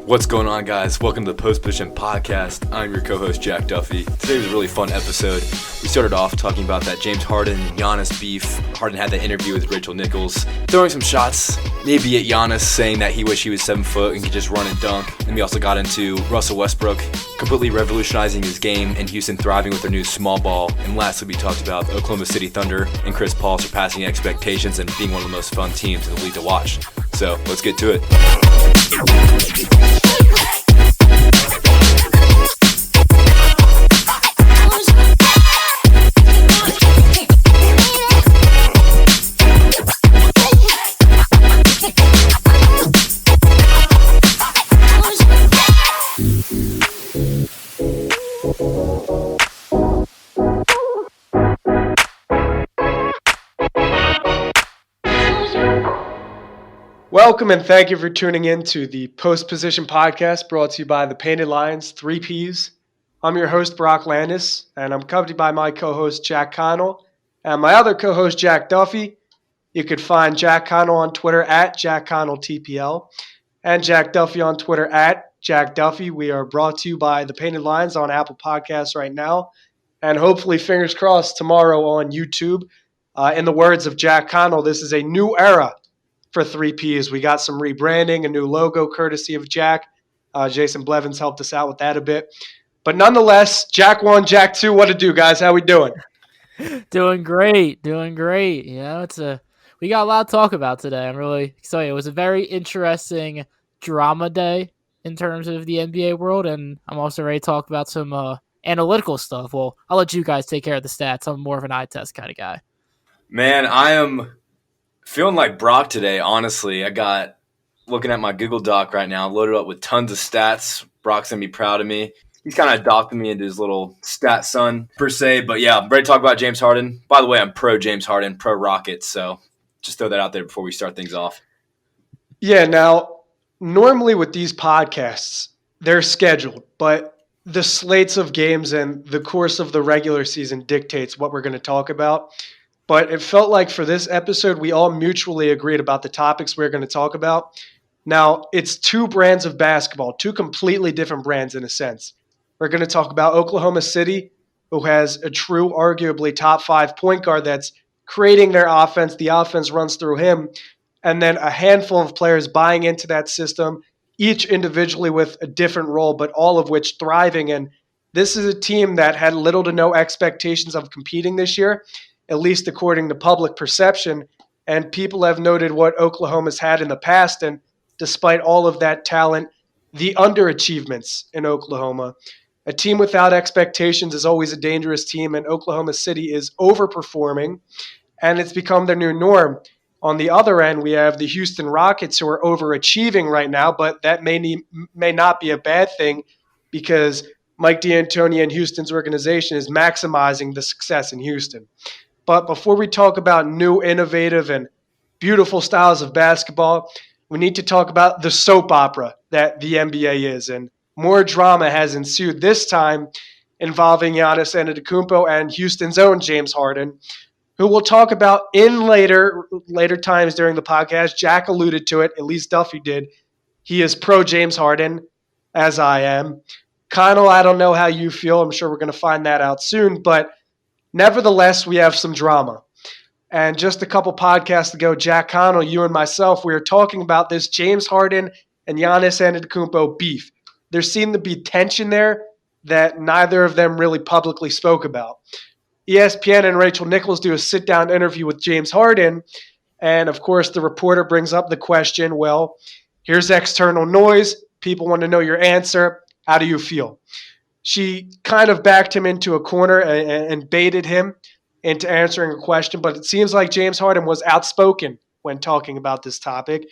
What's going on, guys? Welcome to the Post Position Podcast. I'm your co-host, Jack Duffy. Today was a really fun episode. We started off talking about that James Harden and Giannis beef. Harden had that interview with Nichols, throwing some shots, maybe at Giannis, saying that he wished he was 7 foot and could just run and dunk. And we also got into Russell Westbrook completely revolutionizing his game and Houston thriving with their new small ball. And lastly, we talked about the Oklahoma City Thunder and Chris Paul surpassing expectations and being one of the most fun teams in the league to watch. So let's get to it. Welcome and thank you for tuning in to the Post Position Podcast brought to you by the Painted Lions, 3Ps. I'm your host, Brock Landis, and I'm accompanied by my co-host, Jack Connell, and my other co-host, Jack Duffy. You could find Jack Connell on Twitter at JackConnellTPL and Jack Duffy on Twitter at Jack Duffy. We are brought to you by the Painted Lions on Apple Podcasts right now, and hopefully, fingers crossed, tomorrow on YouTube. In the words of Jack Connell, this is a new era for 3Ps. We got some rebranding, a new logo courtesy of Jack. Jason Blevins helped us out with that a bit. But nonetheless, Jack 1, Jack 2, what to do, guys? How we doing? Doing great. You know, we got a lot to talk about today. I'm really excited. It was a very interesting drama day in terms of the NBA world, and I'm also ready to talk about some analytical stuff. Well, I'll let you guys take care of the stats. I'm more of an eye test kind of guy. Man, I am feeling like Brock today, honestly. I got looking at my Google Doc right now, loaded up with tons of stats. Brock's going to be proud of me. He's kind of adopted me into his little stat son, per se. But yeah, I'm ready to talk about James Harden. By the way, I'm pro James Harden, pro Rockets. So just throw that out there before we start things off. Yeah, now, normally with these podcasts, they're scheduled. But the slates of games and the course of the regular season dictates what we're going to talk about. But it felt like for this episode, we all mutually agreed about the topics we're going to talk about. Now, it's two brands of basketball, two completely different brands in a sense. We're going to talk about Oklahoma City, who has a true, arguably top 5 point guard that's creating their offense. The offense runs through him. And then a handful of players buying into that system, each individually with a different role, but all of which thriving. And this is a team that had little to no expectations of competing this year, at least according to public perception, and people have noted what Oklahoma's had in the past, and despite all of that talent, the underachievements in Oklahoma. A team without expectations is always a dangerous team, and Oklahoma City is overperforming, and it's become their new norm. On the other end, we have the Houston Rockets, who are overachieving right now, but that may not be a bad thing because Mike D'Antoni and Houston's organization is maximizing the success in Houston. But before we talk about new, innovative, and beautiful styles of basketball, we need to talk about the soap opera that the NBA is. And more drama has ensued, this time involving Giannis Antetokounmpo and Houston's own James Harden, who we'll talk about in later times during the podcast. Jack alluded to it, at least Duffy did. He is pro James Harden, as I am. Connell, I don't know how you feel. I'm sure we're going to find that out soon, but nevertheless, we have some drama. And just a couple podcasts ago, Jack Connell, you and myself, we were talking about this James Harden and Giannis Antetokounmpo beef. There seemed to be tension there that neither of them really publicly spoke about. ESPN and Rachel Nichols do a sit-down interview with James Harden, and of course the reporter brings up the question, well, here's external noise. People want to know your answer. How do you feel? She kind of backed him into a corner and baited him into answering a question, but it seems like James Harden was outspoken when talking about this topic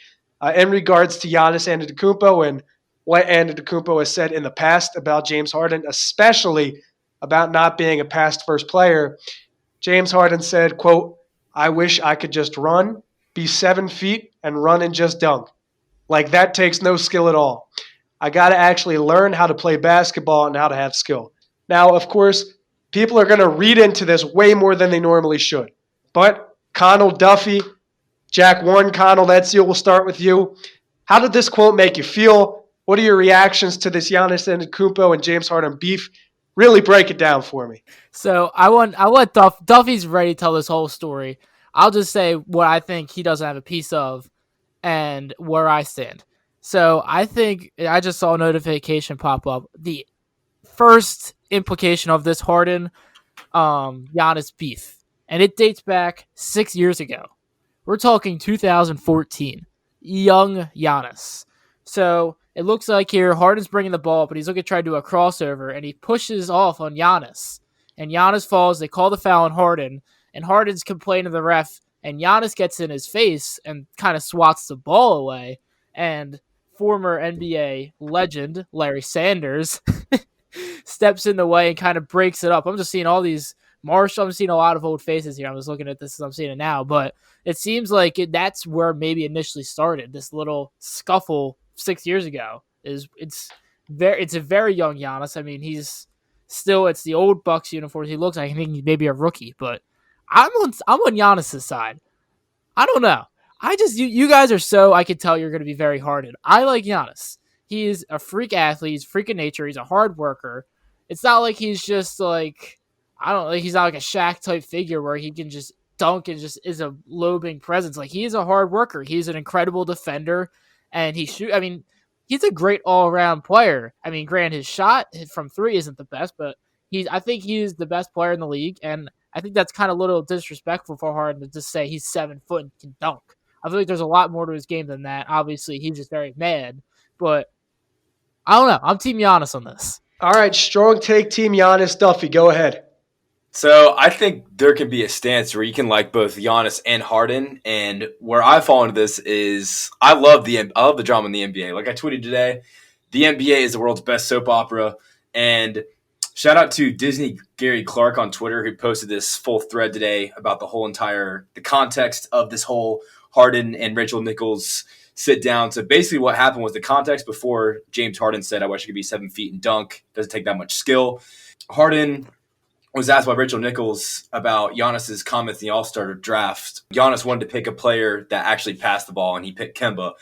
in regards to Giannis Antetokounmpo and what Antetokounmpo has said in the past about James Harden, especially about not being a pass-first player. James Harden said, quote, "I wish I could just run, be 7 feet, and run and just dunk. Like, that takes no skill at all. I got to actually learn how to play basketball and how to have skill." Now, of course, people are going to read into this way more than they normally should. But Connell, Duffy, Jack 1, Connell, that's you. We'll start with you. How did this quote make you feel? What are your reactions to this Giannis Antetokounmpo and James Harden beef? Really break it down for me. So I want Duffy's ready to tell this whole story. I'll just say what I think he doesn't have a piece of and where I stand. So I think I just saw a notification pop up. The first implication of this Harden Giannis beef, and it dates back 6 years ago. We're talking 2014. Young Giannis. So it looks like here Harden's bringing the ball, but he's looking to try to do a crossover, and he pushes off on Giannis. And Giannis falls. They call the foul on Harden, and Harden's complaining to the ref, and Giannis gets in his face and kind of swats the ball away. And former NBA legend Larry Sanders steps in the way and kind of breaks it up. I'm just seeing all these Marshall. I'm seeing a lot of old faces here. I'm just looking at this as I'm seeing it now, but it seems like that's where maybe initially started this little scuffle 6 years ago. It's a very young Giannis. I mean, he's still, it's the old Bucks uniforms. He looks like, I think, he's maybe a rookie, but I'm on Giannis's side. I don't know. You guys are so, I could tell you're going to be very Harden. I like Giannis. He's a freak athlete. He's a freak of nature. He's a hard worker. It's not like he's just like, he's not like a Shaq type figure where he can just dunk and just is a lobing presence. Like, he's a hard worker. He's an incredible defender, and he's a great all around player. I mean, granted, his shot from three isn't the best, but I think he's the best player in the league, and I think that's kind of a little disrespectful for Harden to just say he's 7 foot and can dunk. I feel like there's a lot more to his game than that. Obviously, he's just very mad, but I don't know. I'm Team Giannis on this. All right, strong take, Team Giannis. Duffy, go ahead. So I think there can be a stance where you can like both Giannis and Harden, and where I fall into this is I love the drama in the NBA. Like I tweeted today, the NBA is the world's best soap opera, and shout out to Disney Gary Clark on Twitter who posted this full thread today about the context of this whole Harden and Rachel Nichols sit down. So basically what happened was the context before James Harden said, I wish I could be 7 feet and dunk. Doesn't take that much skill. Harden was asked by Rachel Nichols about Giannis's comments in the All-Star draft. Giannis wanted to pick a player that actually passed the ball, and he picked Kemba.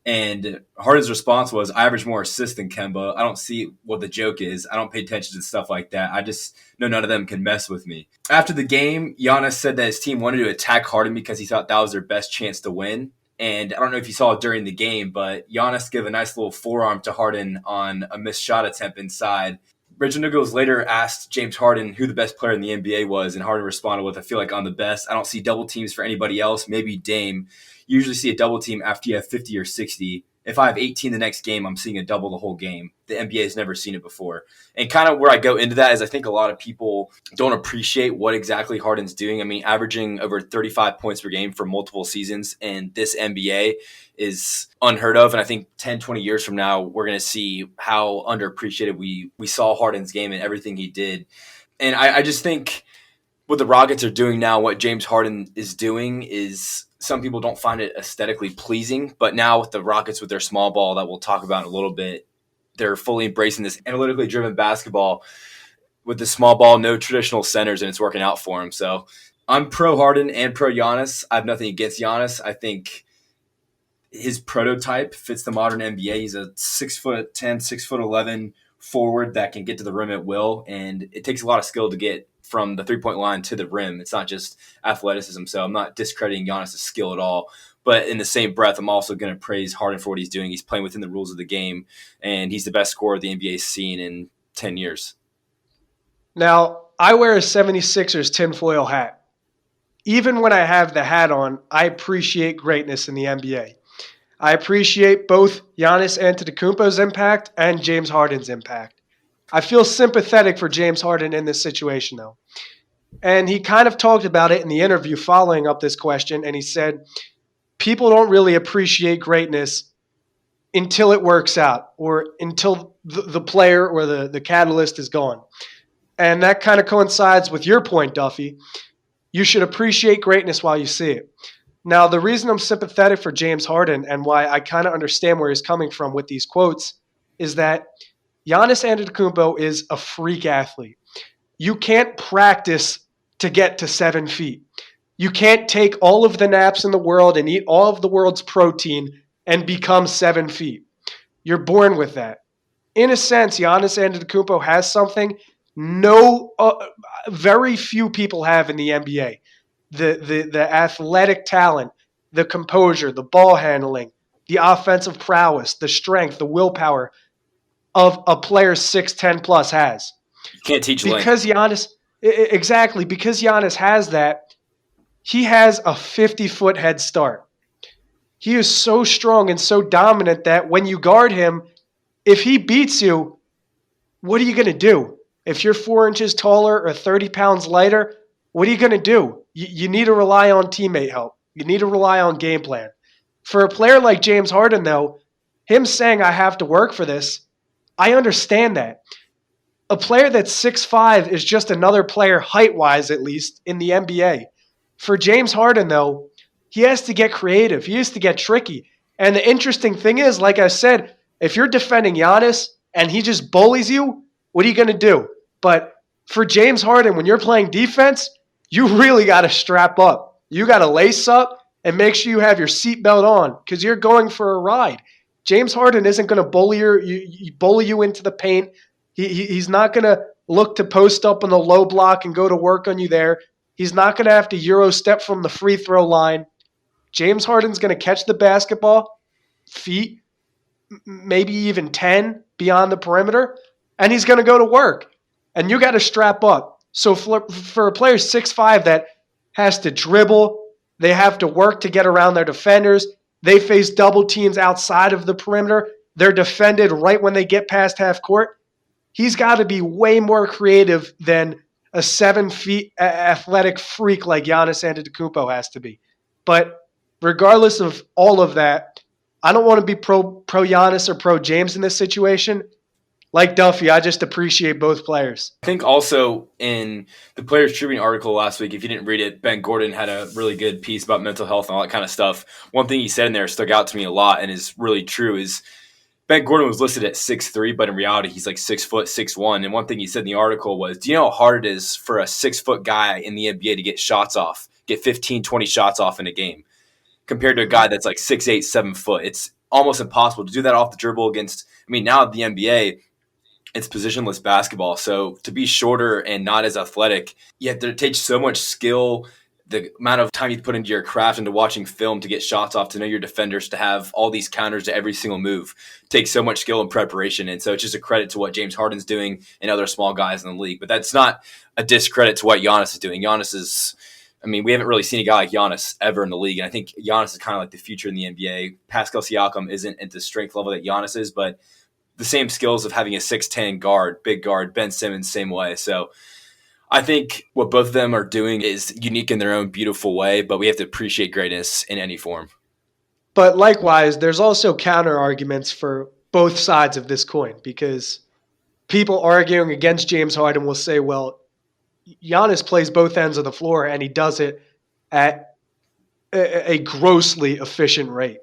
And Harden's response was, I average more assists than Kemba. I don't see what the joke is. I don't pay attention to stuff like that. I just know none of them can mess with me. After the game, Giannis said that his team wanted to attack Harden because he thought that was their best chance to win. And I don't know if you saw it during the game, but Giannis gave a nice little forearm to Harden on a missed shot attempt inside. Rachel Nichols later asked James Harden who the best player in the NBA was, and Harden responded with, I feel like I'm the best. I don't see double teams for anybody else, maybe Dame. You usually see a double team after you have 50 or 60. If I have 18 the next game, I'm seeing a double the whole game. The NBA has never seen it before. And kind of where I go into that is I think a lot of people don't appreciate what exactly Harden's doing. I mean, averaging over 35 points per game for multiple seasons in this NBA is unheard of. And I think 10, 20 years from now, we're going to see how underappreciated we saw Harden's game and everything he did. And I just think what the Rockets are doing now, what James Harden is doing is some people don't find it aesthetically pleasing. But now with the Rockets with their small ball that we'll talk about in a little bit, they're fully embracing this analytically driven basketball with the small ball, no traditional centers, and it's working out for him. So I'm pro Harden and pro Giannis. I have nothing against Giannis. I think his prototype fits the modern NBA. He's a 6'10", 6'11" forward that can get to the rim at will, and it takes a lot of skill to get from the three-point line to the rim. It's not just athleticism, so I'm not discrediting Giannis' skill at all. But in the same breath, I'm also going to praise Harden for what he's doing. He's playing within the rules of the game, and he's the best scorer the NBA's seen in 10 years. Now, I wear a 76ers tinfoil hat. Even when I have the hat on, I appreciate greatness in the NBA. I appreciate both Giannis Antetokounmpo's impact and James Harden's impact. I feel sympathetic for James Harden in this situation, though. And he kind of talked about it in the interview following up this question, and he said, people don't really appreciate greatness until it works out or until the player or the catalyst is gone. And that kind of coincides with your point, Duffy. You should appreciate greatness while you see it. Now, the reason I'm sympathetic for James Harden and why I kind of understand where he's coming from with these quotes is that Giannis Antetokounmpo is a freak athlete. You can't practice to get to 7 feet. You can't take all of the naps in the world and eat all of the world's protein and become 7 feet. You're born with that. In a sense, Giannis Antetokounmpo has something very few people have in the NBA. The athletic talent, the composure, the ball handling, the offensive prowess, the strength, the willpower of a player 6'10 plus has. You can't teach because length. Because Giannis has that, he has a 50-foot head start. He is so strong and so dominant that when you guard him, if he beats you, what are you going to do? If you're 4 inches taller or 30 pounds lighter, what are you going to do? You need to rely on teammate help. You need to rely on game plan. For a player like James Harden, though, him saying, I have to work for this, I understand that. A player that's 6'5" is just another player, height-wise at least, in the NBA. For James Harden, though, he has to get creative. He has to get tricky. And the interesting thing is, like I said, if you're defending Giannis and he just bullies you, what are you going to do? But for James Harden, when you're playing defense, you really got to strap up. You got to lace up and make sure you have your seatbelt on because you're going for a ride. James Harden isn't going to bully you into the paint. He's not going to look to post up on the low block and go to work on you there. He's not going to have to Euro step from the free throw line. James Harden's going to catch the basketball, feet, maybe even 10 beyond the perimeter, and he's going to go to work. And you got to strap up. So for a player 6'5" that has to dribble, they have to work to get around their defenders. They face double teams outside of the perimeter. They're defended right when they get past half court. He's got to be way more creative than a 7 feet athletic freak like Giannis Antetokounmpo has to be. But regardless of all of that, I don't want to be pro Giannis or pro James in this situation. Like Duffy, I just appreciate both players. I think also in the Players Tribune article last week, if you didn't read it, Ben Gordon had a really good piece about mental health and all that kind of stuff. One thing he said in there stuck out to me a lot and is really true is Ben Gordon was listed at 6'3", but in reality, he's like 6 foot, 6'1". And one thing he said in the article was, do you know how hard it is for a 6 foot guy in the NBA to get shots off, get 15, 20 shots off in a game compared to a guy that's like 6'8", 7 foot? It's almost impossible to do that off the dribble against, now the NBA, it's positionless basketball. So to be shorter and not as athletic, yet it takes so much skill, the amount of time you put into your craft, into watching film to get shots off, to know your defenders, to have all these counters to every single move, takes so much skill and preparation. And so it's just a credit to what James Harden's doing and other small guys in the league. But that's not a discredit to what Giannis is doing. Giannis is, we haven't really seen a guy like Giannis ever in the league. And I think Giannis is kind of like the future in the NBA. Pascal Siakam isn't at the strength level that Giannis is, but the same skills of having a 6'10" guard, big guard, Ben Simmons, same way. So I think what both of them are doing is unique in their own beautiful way, but we have to appreciate greatness in any form. But likewise, there's also counter arguments for both sides of this coin because people arguing against James Harden will say, well, Giannis plays both ends of the floor and he does it at a grossly efficient rate.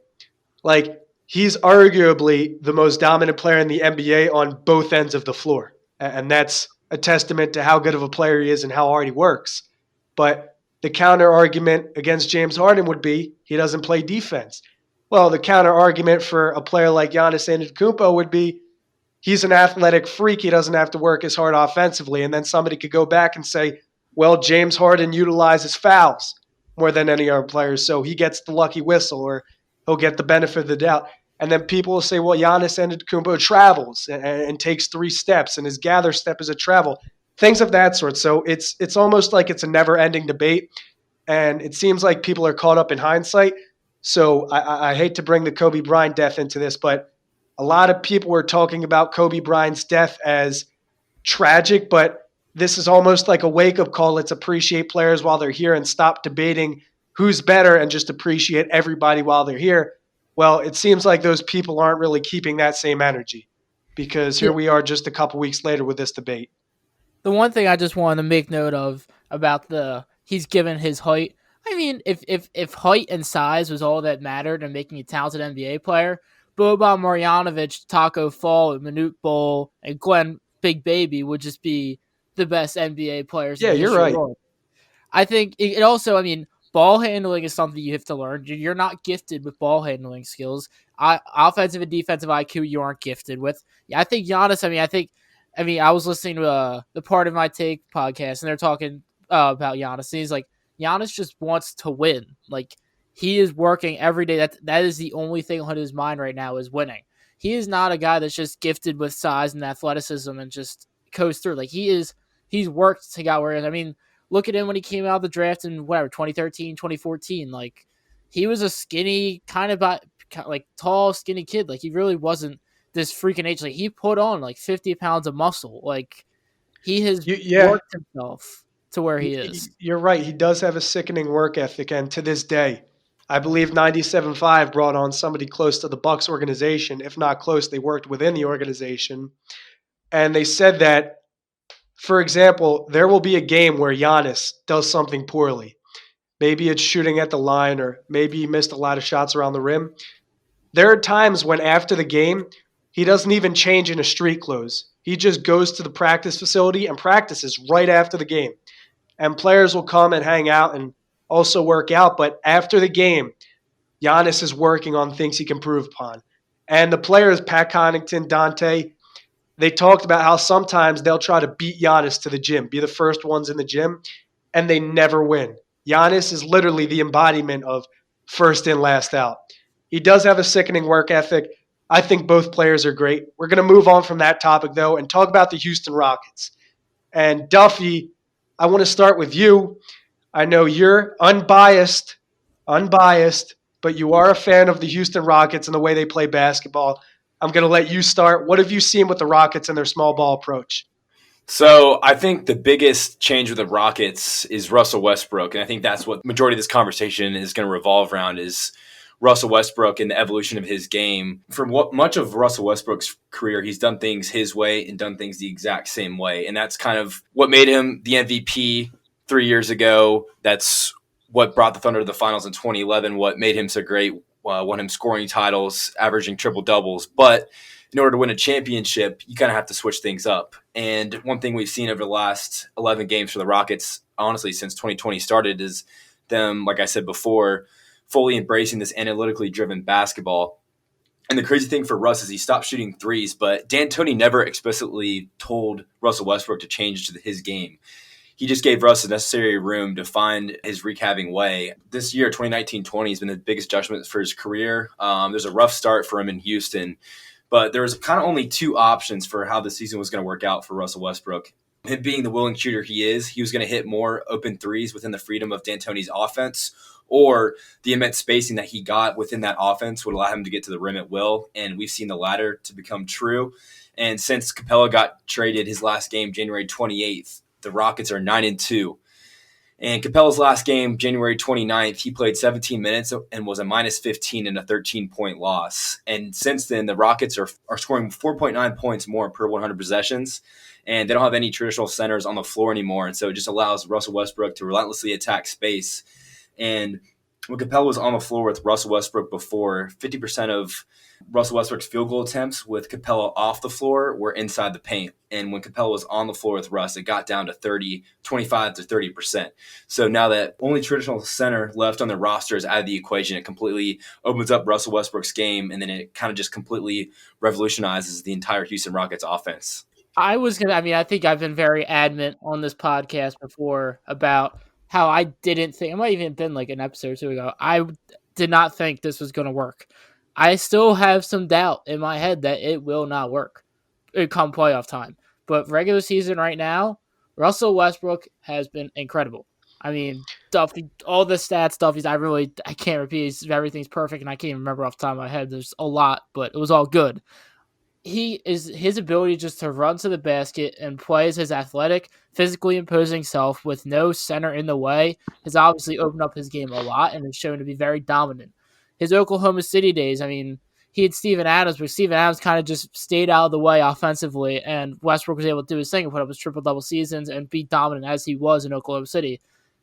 Like, he's arguably the most dominant player in the NBA on both ends of the floor. And that's a testament to how good of a player he is and how hard he works. But the counter argument against James Harden would be he doesn't play defense. Well, the counter argument for a player like Giannis Antetokounmpo would be he's an athletic freak. He doesn't have to work as hard offensively. And then somebody could go back and say, well, James Harden utilizes fouls more than any other player, so he gets the lucky whistle or he'll get the benefit of the doubt. And then people will say, well, Giannis Antetokounmpo travels and takes 3 steps, and his gather step is a travel. Things of that sort. So it's almost like it's a never-ending debate, and it seems like people are caught up in hindsight. So I hate to bring the Kobe Bryant death into this, but a lot of people were talking about Kobe Bryant's death as tragic, but this is almost like a wake-up call. Let's appreciate players while they're here and stop debating who's better and just appreciate everybody while they're here. Well, it seems like those people aren't really keeping that same energy because here we are just a couple weeks later with this debate. The one thing I just wanted to make note of about he's given his height. If height and size was all that mattered in making a talented NBA player, Boban Marjanovic, Taco Fall, Manute Bol, and Glenn Big Baby would just be the best NBA players. Yeah, you're right. I think it also, ball handling is something you have to learn. You're not gifted with ball handling skills. Offensive and defensive IQ, you aren't gifted with. Yeah, I think Giannis. I was listening to the Part of My Take podcast, and they're talking about Giannis. And he's like, Giannis just wants to win. Like, he is working every day. That is the only thing on his mind right now is winning. He is not a guy that's just gifted with size and athleticism and just coast through. Like, he's worked to get where he is. I mean, look at him when he came out of the draft in 2013, 2014. Like, he was a skinny, tall, skinny kid. Like, he really wasn't this freaking age. Like, he put on like 50 pounds of muscle. Like, he has worked himself to where he is. You're right. He does have a sickening work ethic, and to this day, I believe 97.5 brought on somebody close to the Bucks organization. If not close, they worked within the organization. And they said that, for example, there will be a game where Giannis does something poorly. Maybe it's shooting at the line, or maybe he missed a lot of shots around the rim. There are times when after the game, he doesn't even change into street clothes. He just goes to the practice facility and practices right after the game. And players will come and hang out and also work out. But after the game, Giannis is working on things he can improve upon. And the players, Pat Connaughton, Dante, they talked about how sometimes they'll try to beat Giannis to the gym, be the first ones in the gym, and they never win. Giannis is literally the embodiment of first in, last out. He does have a sickening work ethic. I think both players are great. We're going to move on from that topic, though, and talk about the Houston Rockets. And Duffy, I want to start with you. I know you're unbiased, but you are a fan of the Houston Rockets and the way they play basketball. I'm going to let you start. What have you seen with the Rockets and their small ball approach? So I think the biggest change with the Rockets is Russell Westbrook, and I think that's what majority of this conversation is going to revolve around is Russell Westbrook and the evolution of his game. For much of Russell Westbrook's career, he's done things his way and done things the exact same way, and that's kind of what made him the MVP 3 years ago. That's what brought the Thunder to the finals in 2011, what made him so great, won him scoring titles, averaging triple-doubles. But in order to win a championship, you kind of have to switch things up. And one thing we've seen over the last 11 games for the Rockets, honestly, since 2020 started, is them, like I said before, fully embracing this analytically driven basketball. And the crazy thing for Russ is he stopped shooting threes, but D'Antoni never explicitly told Russell Westbrook to change to his game. He just gave Russ the necessary room to find his wreak-having way. This year, 2019-20, has been the biggest adjustment for his career. There's a rough start for him in Houston, but there was kind of only two options for how the season was going to work out for Russell Westbrook. Him being the willing shooter he is, he was going to hit more open threes within the freedom of D'Antoni's offense, or the immense spacing that he got within that offense would allow him to get to the rim at will, and we've seen the latter to become true. And since Capella got traded his last game, January 28th, the Rockets are 9-2. And Capella's last game, January 29th, he played 17 minutes and was a minus 15 in a 13-point loss. And since then, the Rockets are scoring 4.9 points more per 100 possessions, and they don't have any traditional centers on the floor anymore. And so it just allows Russell Westbrook to relentlessly attack space. And when Capella was on the floor with Russell Westbrook before, 50% of Russell Westbrook's field goal attempts with Capella off the floor were inside the paint. And when Capella was on the floor with Russ, it got down to 25 to 30%. So now that only traditional center left on the roster is out of the equation, it completely opens up Russell Westbrook's game, and then it kind of just completely revolutionizes the entire Houston Rockets offense. I think I've been very adamant on this podcast before about how I didn't think, it might even have been like an episode or two ago, I did not think this was going to work. I still have some doubt in my head that it will not work come playoff time. But regular season right now, Russell Westbrook has been incredible. I mean, Duffy, all the stats, Duffy's, I can't repeat. Everything's perfect, and I can't even remember off the top of my head. There's a lot, but it was all good. His ability just to run to the basket and play as his athletic, physically imposing self with no center in the way has obviously opened up his game a lot and has shown to be very dominant. His Oklahoma City days, I mean, he had Steven Adams, but Steven Adams kind of just stayed out of the way offensively, and Westbrook was able to do his thing and put up his triple-double seasons and be dominant as he was in Oklahoma City.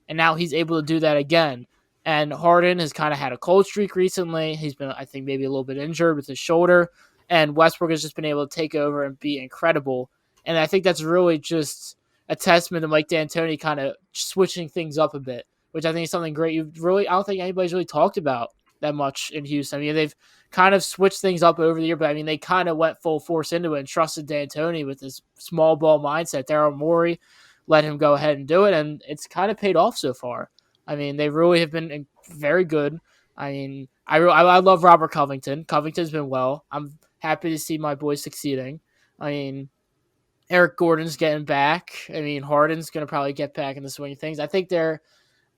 And now he's able to do that again. And Harden has kind of had a cold streak recently. He's been, I think, maybe a little bit injured with his shoulder. And Westbrook has just been able to take over and be incredible. And I think that's really just a testament to Mike D'Antoni kind of switching things up a bit. which I think is something great. I don't think anybody's really talked about that much in Houston. I mean, they've kind of switched things up over the year, but I mean, they kind of went full force into it and trusted D'Antoni with his small ball mindset. Daryl Morey let him go ahead and do it, and it's kind of paid off so far. I mean, they really have been very good. I mean, I love Robert Covington. Covington's been well. I'm happy to see my boy succeeding. I mean, Eric Gordon's getting back. I mean, Harden's going to probably get back in the swing of things. I think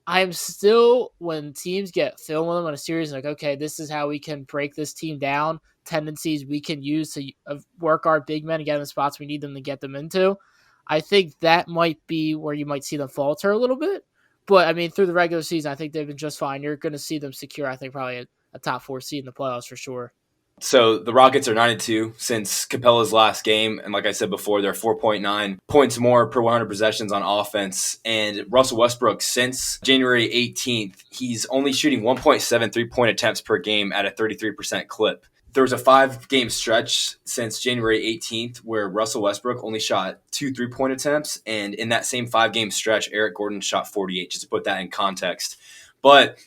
I'm still, when teams get film on them on a series, like, okay, this is how we can break this team down, tendencies we can use to work our big men and get in the spots we need them to get them into. I think that might be where you might see them falter a little bit. But, I mean, through the regular season, I think they've been just fine. You're going to see them secure, I think, probably a top 4 seed in the playoffs for sure. So the Rockets are 9-2 since Capella's last game. And like I said before, they're 4.9 points more per 100 possessions on offense. And Russell Westbrook, since January 18th, he's only shooting 1.7 3-point attempts per game at a 33% clip. There was a 5-game stretch since January 18th where Russell Westbrook only shot 2 3-point attempts. And in that same 5-game stretch, Eric Gordon shot 48, just to put that in context. But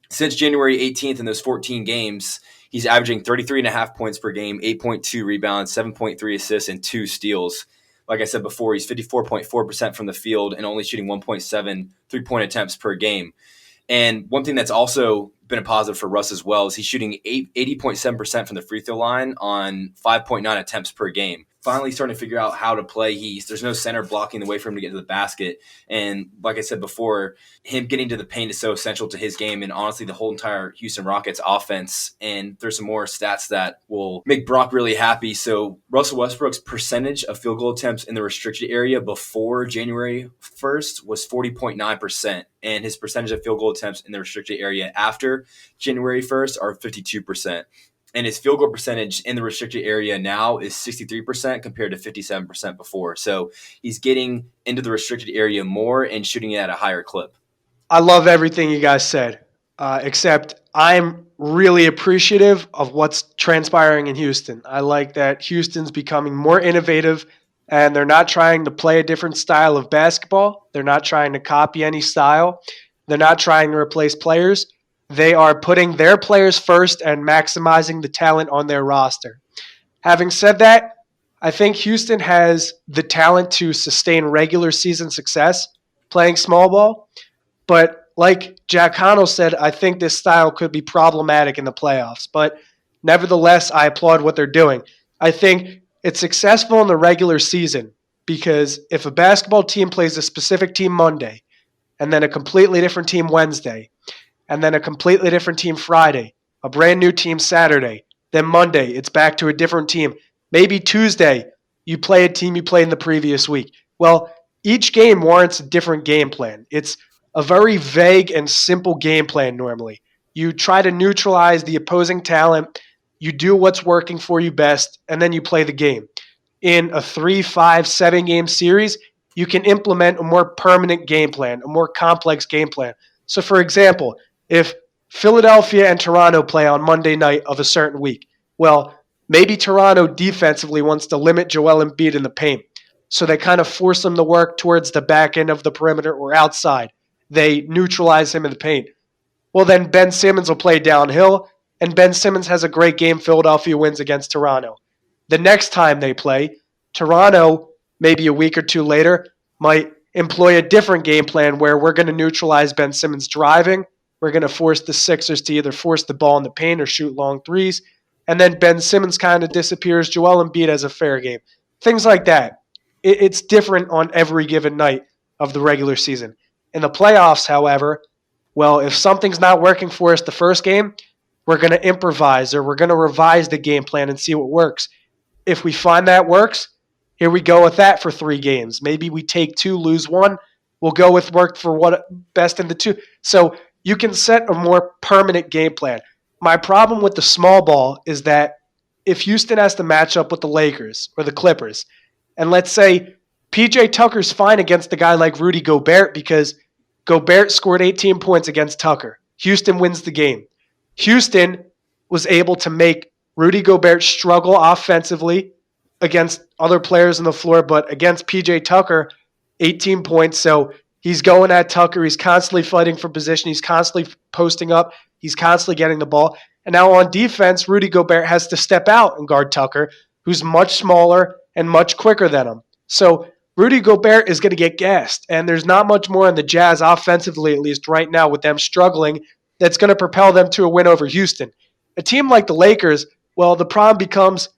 since January 18th in those 14 games, he's averaging 33.5 points per game, 8.2 rebounds, 7.3 assists, and 2 steals. Like I said before, he's 54.4% from the field and only shooting 1.7 3-point attempts per game. And one thing that's also been a positive for Russ as well is he's shooting 80.7% from the free throw line on 5.9 attempts per game. Finally starting to figure out how to play. There's no center blocking the way for him to get to the basket. And like I said before, him getting to the paint is so essential to his game and honestly the whole entire Houston Rockets offense. And there's some more stats that will make Brock really happy. So Russell Westbrook's percentage of field goal attempts in the restricted area before January 1st was 40.9%. And his percentage of field goal attempts in the restricted area after January 1st are 52%. And his field goal percentage in the restricted area now is 63% compared to 57% before. So he's getting into the restricted area more and shooting it at a higher clip. I love everything you guys said, except I'm really appreciative of what's transpiring in Houston. I like that Houston's becoming more innovative, and they're not trying to play a different style of basketball. They're not trying to copy any style. They're not trying to replace players. They are putting their players first and maximizing the talent on their roster. Having said that, I think Houston has the talent to sustain regular season success playing small ball. But like Jack Connell said, I think this style could be problematic in the playoffs. But nevertheless, I applaud what they're doing. I think it's successful in the regular season because if a basketball team plays a specific team Monday and then a completely different team Wednesday, and then a completely different team Friday, a brand new team Saturday, then Monday, it's back to a different team. Maybe Tuesday, you play a team you played in the previous week. Well, each game warrants a different game plan. It's a very vague and simple game plan normally. You try to neutralize the opposing talent, you do what's working for you best, and then you play the game. In a 3, 5, 7-game series, you can implement a more permanent game plan, a more complex game plan. So, for example, if Philadelphia and Toronto play on Monday night of a certain week, well, maybe Toronto defensively wants to limit Joel Embiid in the paint. So they kind of force him to work towards the back end of the perimeter or outside. They neutralize him in the paint. Well, then Ben Simmons will play downhill, and Ben Simmons has a great game. Philadelphia wins against Toronto. The next time they play, Toronto, maybe a week or two later, might employ a different game plan where we're going to neutralize Ben Simmons driving. We're going to force the Sixers to either force the ball in the paint or shoot long threes. And then Ben Simmons kind of disappears. Joel Embiid has a fair game. Things like that. It's different on every given night of the regular season. In the playoffs, however, well, if something's not working for us the first game, we're going to improvise or we're going to revise the game plan and see what works. If we find that works, here we go with that for 3 games. Maybe we take 2, lose 1. We'll go with work for what best in the 2. So you can set a more permanent game plan. My problem with the small ball is that if Houston has to match up with the Lakers or the Clippers, and let's say PJ Tucker's fine against a guy like Rudy Gobert because Gobert scored 18 points against Tucker. Houston wins the game. Houston was able to make Rudy Gobert struggle offensively against other players on the floor, but against PJ Tucker, 18 points. So He's going at Tucker. He's constantly fighting for position. He's constantly posting up. He's constantly getting the ball. And now on defense, Rudy Gobert has to step out and guard Tucker, who's much smaller and much quicker than him. So Rudy Gobert is going to get gassed. And there's not much more in the Jazz, offensively at least right now, with them struggling, that's going to propel them to a win over Houston. A team like the Lakers, well, the problem becomes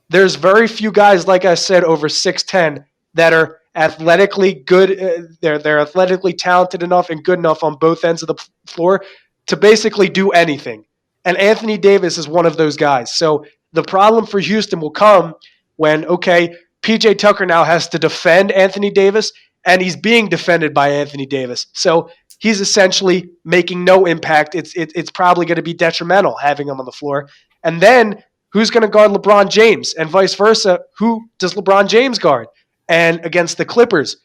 there's very few guys, like I said, over 6'10", that are athletically good. They're athletically talented enough and good enough on both ends of the floor to basically do anything. And Anthony Davis is one of those guys. So the problem for Houston will come when, okay, PJ Tucker now has to defend Anthony Davis, and he's being defended by Anthony Davis. So he's essentially making no impact. It's probably going to be detrimental having him on the floor. And then who's going to guard LeBron James? And vice versa, who does LeBron James guard? And against the Clippers,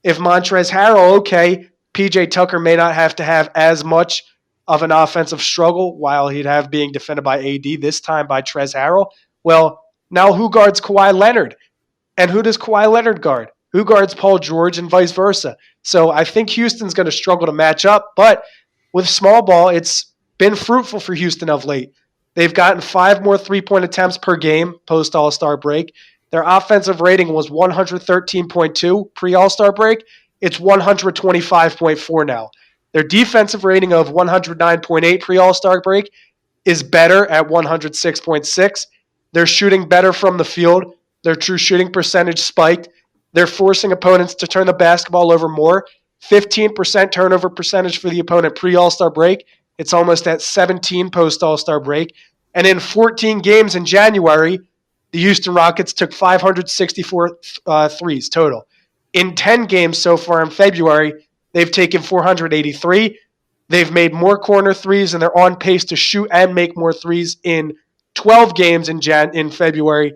if Montrezl Harrell, okay, PJ Tucker may not have to have as much of an offensive struggle while he'd have being defended by AD, this time by Trez Harrell. Well, now who guards Kawhi Leonard? And who does Kawhi Leonard guard? Who guards Paul George and vice versa? So I think Houston's going to struggle to match up, but with small ball, it's been fruitful for Houston of late. They've gotten 5 more three-point attempts per game post-All-Star break. Their offensive rating was 113.2 pre-All-Star break. It's 125.4 now. Their defensive rating of 109.8 pre-All-Star break is better at 106.6. They're shooting better from the field. Their true shooting percentage spiked. They're forcing opponents to turn the basketball over more. 15% turnover percentage for the opponent pre-All-Star break. It's almost at 17 post-All-Star break. And in 14 games in January, the Houston Rockets took 564 threes total. In 10 games so far in February, they've taken 483. They've made more corner threes, and they're on pace to shoot and make more threes in 12 games in February,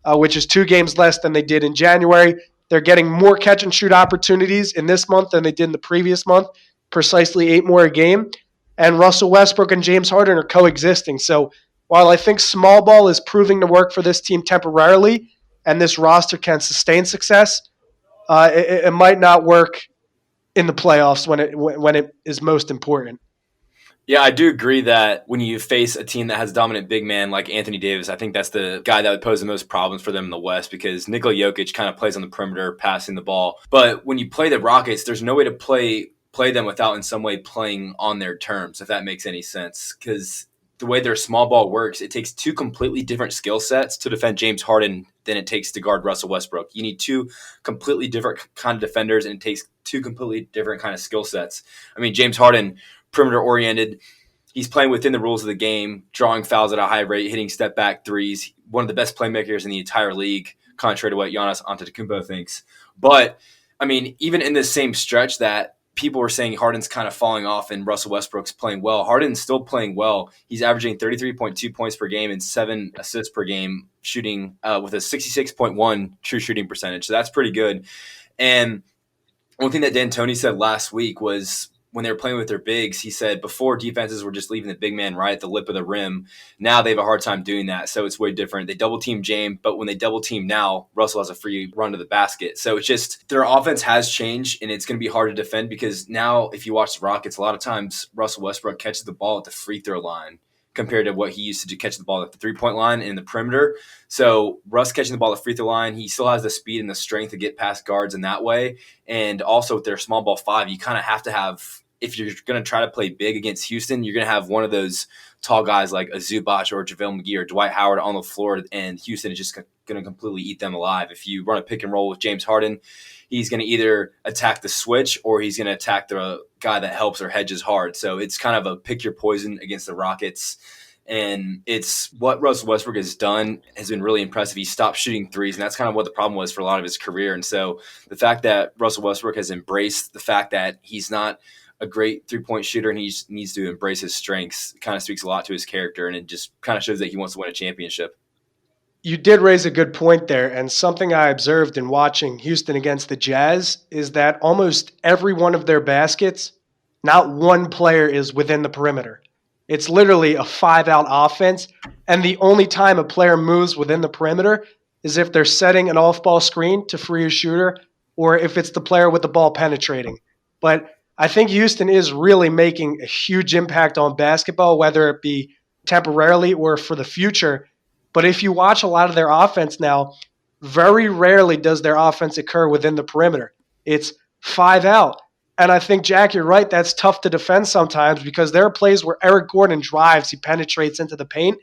which is 2 games less than they did in January. They're getting more catch-and-shoot opportunities in this month than they did in the previous month, precisely 8 more a game. And Russell Westbrook and James Harden are coexisting. So while I think small ball is proving to work for this team temporarily, and this roster can sustain success, it might not work in the playoffs when it is most important. Yeah, I do agree that when you face a team that has a dominant big man like Anthony Davis, I think that's the guy that would pose the most problems for them in the West, because Nikola Jokic kind of plays on the perimeter, passing the ball. But when you play the Rockets, there's no way to play them without in some way playing on their terms, if that makes any sense. Because the way their small ball works, it takes 2 completely different skill sets to defend James Harden than it takes to guard Russell Westbrook. You need 2 completely different kind of defenders, and it takes 2 completely different kind of skill sets. I mean, James Harden, perimeter-oriented, he's playing within the rules of the game, drawing fouls at a high rate, hitting step-back threes, one of the best playmakers in the entire league, contrary to what Giannis Antetokounmpo thinks. But, I mean, even in this same stretch that people were saying Harden's kind of falling off and Russell Westbrook's playing well, Harden's still playing well. He's averaging 33.2 points per game and 7 assists per game, shooting with a 66.1 true shooting percentage. So that's pretty good. And one thing that D'Antoni said last week was, when they were playing with their bigs, he said before defenses were just leaving the big man right at the lip of the rim. Now they have a hard time doing that, so it's way different. They double-team James, but when they double-team now, Russell has a free run to the basket. So it's just their offense has changed, and it's going to be hard to defend, because now if you watch the Rockets, a lot of times Russell Westbrook catches the ball at the free throw line compared to what he used to do, catch the ball at the three-point line and in the perimeter. So Russ catching the ball at the free throw line, he still has the speed and the strength to get past guards in that way. And also with their small ball 5, you kind of have to have, if you're going to try to play big against Houston, you're going to have one of those tall guys like a Zubac or JaVale McGee or Dwight Howard on the floor, and Houston is just going to completely eat them alive. If you run a pick and roll with James Harden, he's going to either attack the switch or he's going to attack the guy that helps or hedges hard. So it's kind of a pick your poison against the Rockets. And it's what Russell Westbrook has done has been really impressive. He stopped shooting threes, and that's kind of what the problem was for a lot of his career. And so the fact that Russell Westbrook has embraced the fact that he's not a great three-point shooter and he just needs to embrace his strengths kind of speaks a lot to his character, and it just kind of shows that he wants to win a championship. You did raise a good point there, and something I observed in watching Houston against the Jazz is that almost every one of their baskets, not one player is within the perimeter. It's literally a 5-out offense, and the only time a player moves within the perimeter is if they're setting an off-ball screen to free a shooter, or if it's the player with the ball penetrating. But I think Houston is really making a huge impact on basketball, whether it be temporarily or for the future. But if you watch a lot of their offense now, very rarely does their offense occur within the perimeter. It's 5 out. And I think, Jack, you're right. That's tough to defend sometimes because there are plays where Eric Gordon drives, he penetrates into the paint,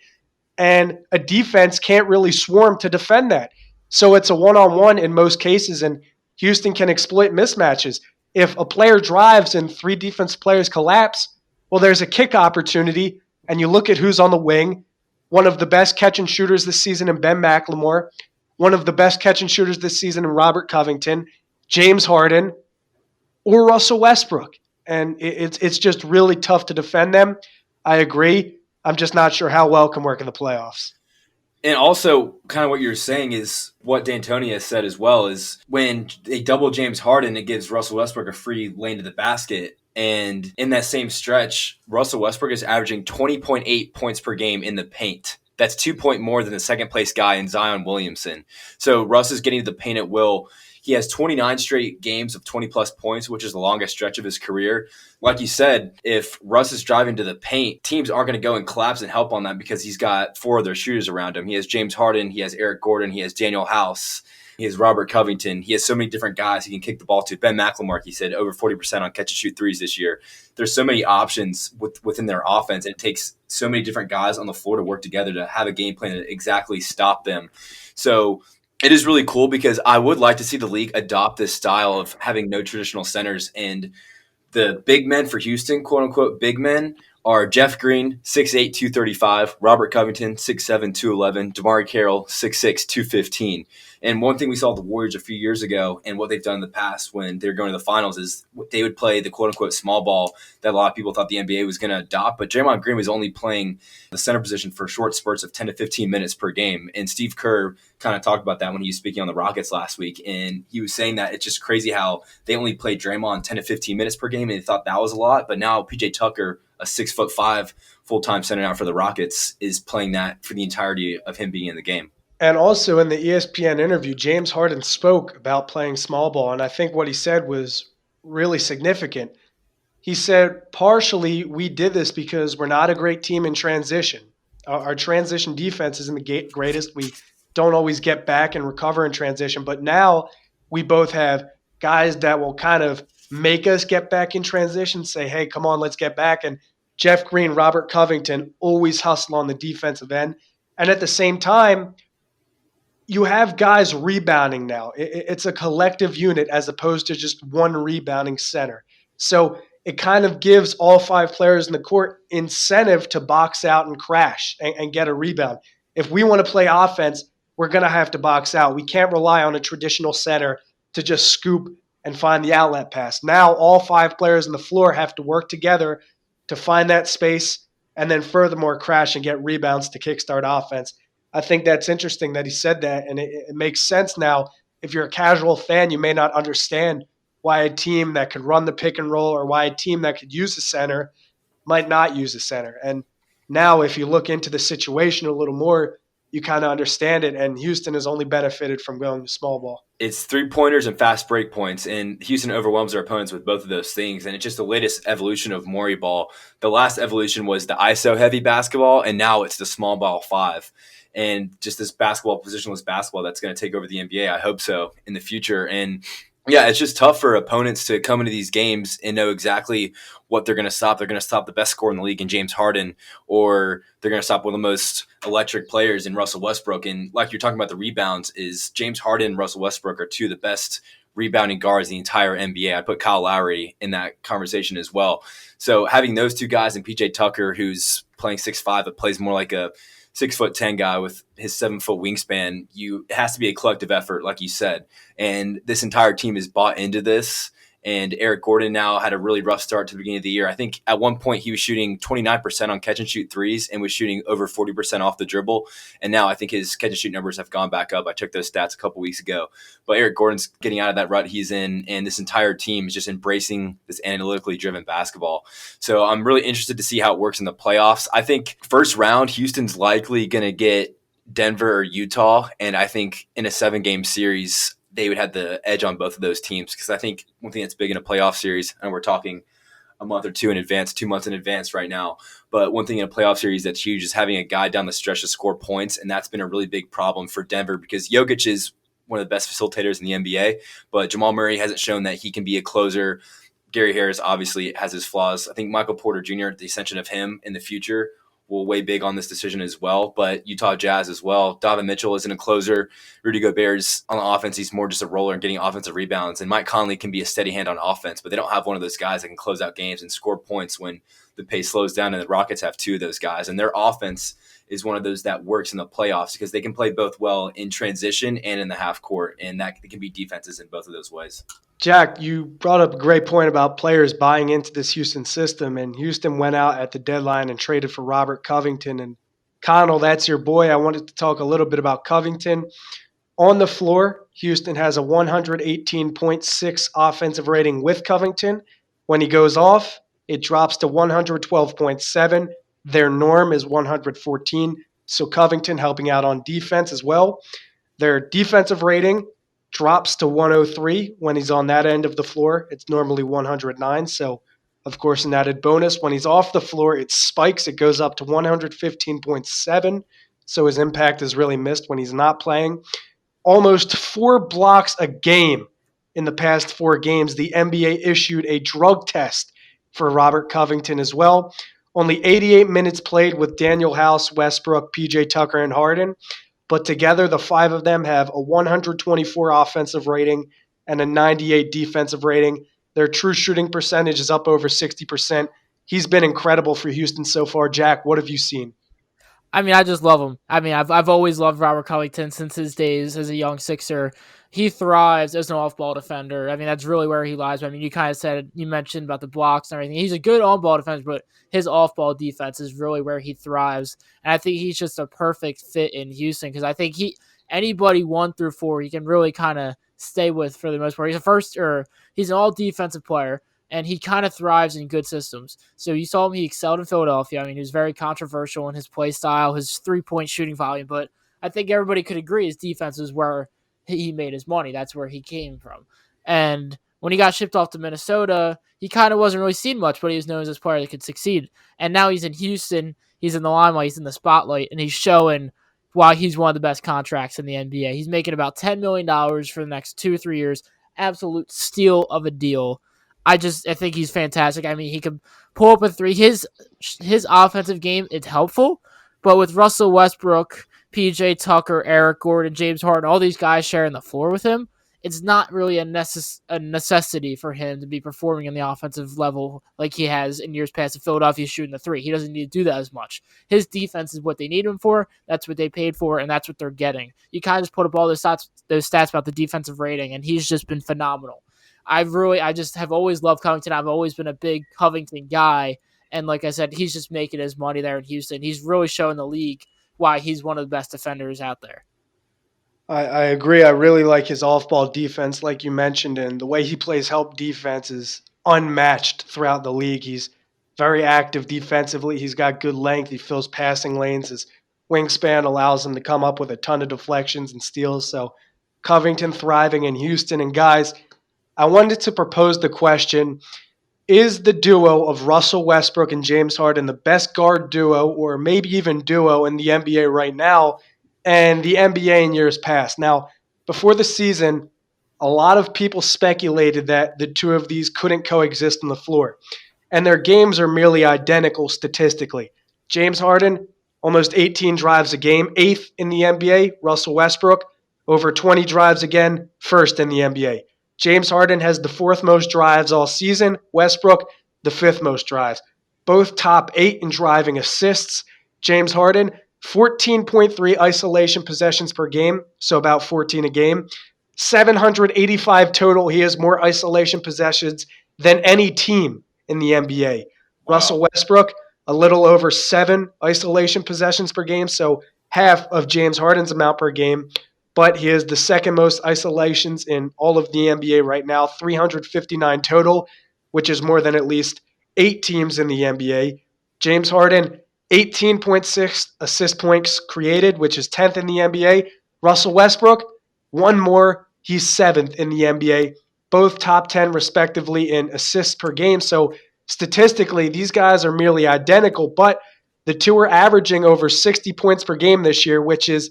and a defense can't really swarm to defend that. So it's a one-on-one in most cases, and Houston can exploit mismatches. If a player drives and 3 defense players collapse, well, there's a kick opportunity, and you look at who's on the wing. One of the best catch-and-shooters this season in Ben McLemore, one of the best catch-and-shooters this season in Robert Covington, James Harden, or Russell Westbrook. And it's just really tough to defend them. I agree. I'm just not sure how well can work in the playoffs. And also, kind of what you're saying is what D'Antoni has said as well, is when they double James Harden, it gives Russell Westbrook a free lane to the basket. And in that same stretch, Russell Westbrook is averaging 20.8 points per game in the paint. That's 2 points more than the second-place guy in Zion Williamson. So Russ is getting to the paint at will. He has 29 straight games of 20-plus points, which is the longest stretch of his career. Like you said, if Russ is driving to the paint, teams aren't going to go and collapse and help on that because he's got 4 of their shooters around him. He has James Harden, he has Eric Gordon, he has Daniel House, he has Robert Covington. He has so many different guys he can kick the ball to. Ben McLemore, he said, over 40% on catch-and-shoot threes this year. There's so many options within their offense, and it takes so many different guys on the floor to work together to have a game plan to exactly stop them. So it is really cool because I would like to see the league adopt this style of having no traditional centers. And the big men for Houston, quote-unquote big men, are Jeff Green, 6'8", 235, Robert Covington, 6'7", 211, DeMar Carroll, 6'6", 215. And one thing we saw with the Warriors a few years ago and what they've done in the past when they're going to the finals is they would play the quote-unquote small ball that a lot of people thought the NBA was going to adopt. But Draymond Green was only playing the center position for short spurts of 10 to 15 minutes per game. And Steve Kerr kind of talked about that when he was speaking on the Rockets last week. And he was saying that it's just crazy how they only played Draymond 10 to 15 minutes per game, and they thought that was a lot. But now PJ Tucker, a 6'5" full-time center now for the Rockets, is playing that for the entirety of him being in the game. And also in the ESPN interview, James Harden spoke about playing small ball, and I think what he said was really significant. He said, partially, we did this because we're not a great team in transition. Our transition defense isn't the greatest. We don't always get back and recover in transition, but now we both have guys that will kind of make us get back in transition, say, hey, come on, let's get back. And Jeff Green, Robert Covington always hustle on the defensive end. And at the same time, you have guys rebounding now. It's a collective unit as opposed to just one rebounding center. So it kind of gives all 5 players in the court incentive to box out and crash and get a rebound. If we want to play offense, we're going to have to box out. We can't rely on a traditional center to just scoop and find the outlet pass. Now all 5 players on the floor have to work together to find that space and then furthermore crash and get rebounds to kickstart offense. I think that's interesting that he said that, and it makes sense now. If you're a casual fan, you may not understand why a team that could run the pick and roll or why a team that could use a center might not use a center. And now if you look into the situation a little more, you kind of understand it, and Houston has only benefited from going to small ball. It's 3-pointers and fast break points, and Houston overwhelms their opponents with both of those things, and it's just the latest evolution of Morey ball. The last evolution was the ISO-heavy basketball, and now it's the small ball 5. And just this basketball, positionless basketball that's going to take over the NBA. I hope so in the future. And yeah, it's just tough for opponents to come into these games and know exactly what they're going to stop. They're going to stop the best scorer in the league in James Harden, or they're going to stop one of the most electric players in Russell Westbrook. And like you're talking about the rebounds, is James Harden and Russell Westbrook are 2 of the best rebounding guards in the entire NBA. I put Kyle Lowry in that conversation as well. So having those 2 guys and PJ Tucker, who's playing 6'5", but plays more like a 6'10" guy with his 7-foot wingspan, it has to be a collective effort, like you said. And this entire team is bought into this. And Eric Gordon now had a really rough start to the beginning of the year. I think at one point he was shooting 29% on catch-and-shoot threes and was shooting over 40% off the dribble. And now I think his catch-and-shoot numbers have gone back up. I took those stats a couple weeks ago. But Eric Gordon's getting out of that rut he's in, and this entire team is just embracing this analytically driven basketball. So I'm really interested to see how it works in the playoffs. I think first round, Houston's likely going to get Denver or Utah. And I think in a 7-game series, they would have the edge on both of those teams. Because I think one thing that's big in a playoff series, and we're talking a month or two in advance, 2 months in advance right now. But one thing in a playoff series that's huge is having a guy down the stretch to score points, and that's been a really big problem for Denver because Jokic is one of the best facilitators in the NBA, but Jamal Murray hasn't shown that he can be a closer. Gary Harris obviously has his flaws. I think Michael Porter Jr., the ascension of him in the future, will weigh big on this decision as well, but Utah Jazz as well. Donovan Mitchell isn't a closer. Rudy Gobert's on the offense. He's more just a roller and getting offensive rebounds. And Mike Conley can be a steady hand on offense, but they don't have one of those guys that can close out games and score points when the pace slows down, and the Rockets have two of those guys. And their offense is one of those that works in the playoffs because they can play both well in transition and in the half court, and that can be defenses in both of those ways. Jack, you brought up a great point about players buying into this Houston system, and Houston went out at the deadline and traded for Robert Covington. And Connell, that's your boy. I wanted to talk a little bit about Covington. On the floor, Houston has a 118.6 offensive rating with Covington. When he goes off, it drops to 112.7. Their norm is 114. So Covington helping out on defense as well. Their defensive rating drops to 103 when he's on that end of the floor. It's normally 109. So, of course, an added bonus. When he's off the floor, it spikes. It goes up to 115.7. So his impact is really missed when he's not playing. Almost 4 blocks a game in the past 4 games. The NBA issued a drug test for Robert Covington as well. Only 88 minutes played with Daniel House, Westbrook, PJ Tucker, and Harden. But together, the 5 of them have a 124 offensive rating and a 98 defensive rating. Their true shooting percentage is up over 60%. He's been incredible for Houston so far. Jack, what have you seen? I mean, I just love him. I mean, I've always loved Robert Covington since his days as a young Sixer. He thrives as an off-ball defender. I mean, that's really where he lies. I mean, you mentioned about the blocks and everything. He's a good on-ball defender, but his off-ball defense is really where he thrives. And I think he's just a perfect fit in Houston because I think anybody 1 through 4, he can really kind of stay with for the most part. He's an all-defensive player, and he kind of thrives in good systems. So you saw him, he excelled in Philadelphia. I mean, he was very controversial in his play style, his three-point shooting volume, but I think everybody could agree his defense is where he made his money. That's where he came from. And when he got shipped off to Minnesota, he kind of wasn't really seen much, but he was known as a player that could succeed. And now he's in Houston, he's in the limelight, he's in the spotlight, and he's showing why he's one of the best contracts in the NBA. He's making about $10 million for the next 2-3 years. Absolute steal of a deal. I think he's fantastic. I mean, he can pull up a 3. His offensive game is helpful, but with Russell Westbrook, PJ Tucker, Eric Gordon, James Harden, all these guys sharing the floor with him, it's not really a necessity for him to be performing in the offensive level like he has in years past in Philadelphia shooting the 3. He doesn't need to do that as much. His defense is what they need him for. That's what they paid for, and that's what they're getting. You kind of just put up all those stats about the defensive rating, and he's just been phenomenal. I just have always loved Covington. I've always been a big Covington guy. And like I said, he's just making his money there in Houston. He's really showing the league why he's one of the best defenders out there. I agree. I really like his off-ball defense, like you mentioned, and the way he plays help defense is unmatched throughout the league. He's very active defensively. He's got good length. He fills passing lanes. His wingspan allows him to come up with a ton of deflections and steals. So Covington thriving in Houston. And guys, I wanted to propose the question, is the duo of Russell Westbrook and James Harden the best guard duo or maybe even duo in the NBA right now and the NBA in years past? Now, before the season, a lot of people speculated that the two of these couldn't coexist on the floor, and their games are merely identical statistically. James Harden, almost 18 drives a game, 8th in the NBA. Russell Westbrook, over 20 drives again, 1st in the NBA. James Harden has the 4th most drives all season. Westbrook, the 5th most drives. Both top 8 in driving assists. James Harden, 14.3 isolation possessions per game, so about 14 a game. 785 total. He has more isolation possessions than any team in the NBA. Wow. Russell Westbrook, a little over 7 isolation possessions per game, so half of James Harden's amount per game. But he has the 2nd most isolations in all of the NBA right now, 359 total, which is more than at least 8 teams in the NBA. James Harden, 18.6 assist points created, which is 10th in the NBA. Russell Westbrook, 1 more, He's 7th in the NBA, both top 10 respectively in assists per game. So statistically, these guys are merely identical, but the two are averaging over 60 points per game this year, which is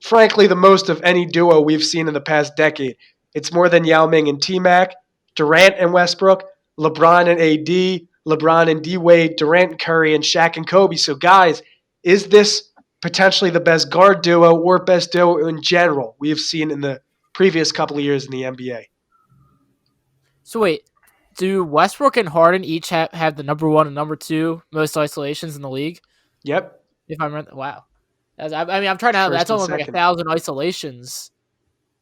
frankly the most of any duo we've seen in the past decade. It's more than Yao Ming and T-Mac, Durant and Westbrook, LeBron and AD, LeBron and D-Wade, Durant and Curry, and Shaq and Kobe. So guys, is this potentially the best guard duo or best duo in general we have seen in the previous couple of years in the NBA? So wait, do Westbrook and Harden each have the number 1 and number 2 most isolations in the league? Yep. If I remember, wow. I'm trying to. First That's and almost like second. 1,000 isolations.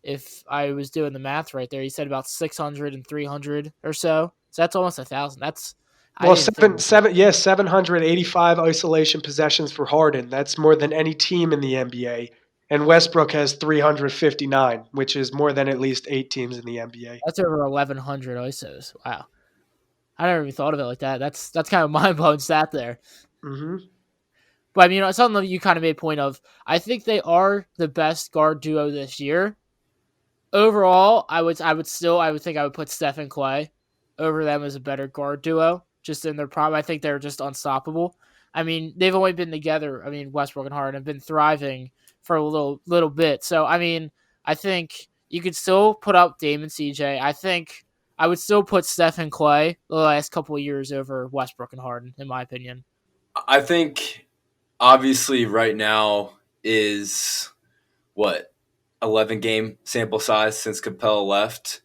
If I was doing the math right there, you said about 600 and 300 or so. So that's almost 1,000. That's Well, 785 isolation possessions for Harden. That's more than any team in the NBA. And Westbrook has 359, which is more than at least 8 teams in the NBA. That's over 1,100 ISOs. Wow, I never even thought of it like that. That's kind of mind blowing stat there. Mm-hmm. But I mean, it's something that you kind of made a point of. I think they are the best guard duo this year. Overall, I would think I would put Steph and Clay over them as a better guard duo. Just in their prime, I think they're just unstoppable. I mean, they've only been together. I mean, Westbrook and Harden have been thriving for a little bit. So I mean, I think you could still put up Dame and CJ. I think I would still put Steph and Clay the last couple of years over Westbrook and Harden, in my opinion. I think obviously right now is what 11 game sample size since Capella left.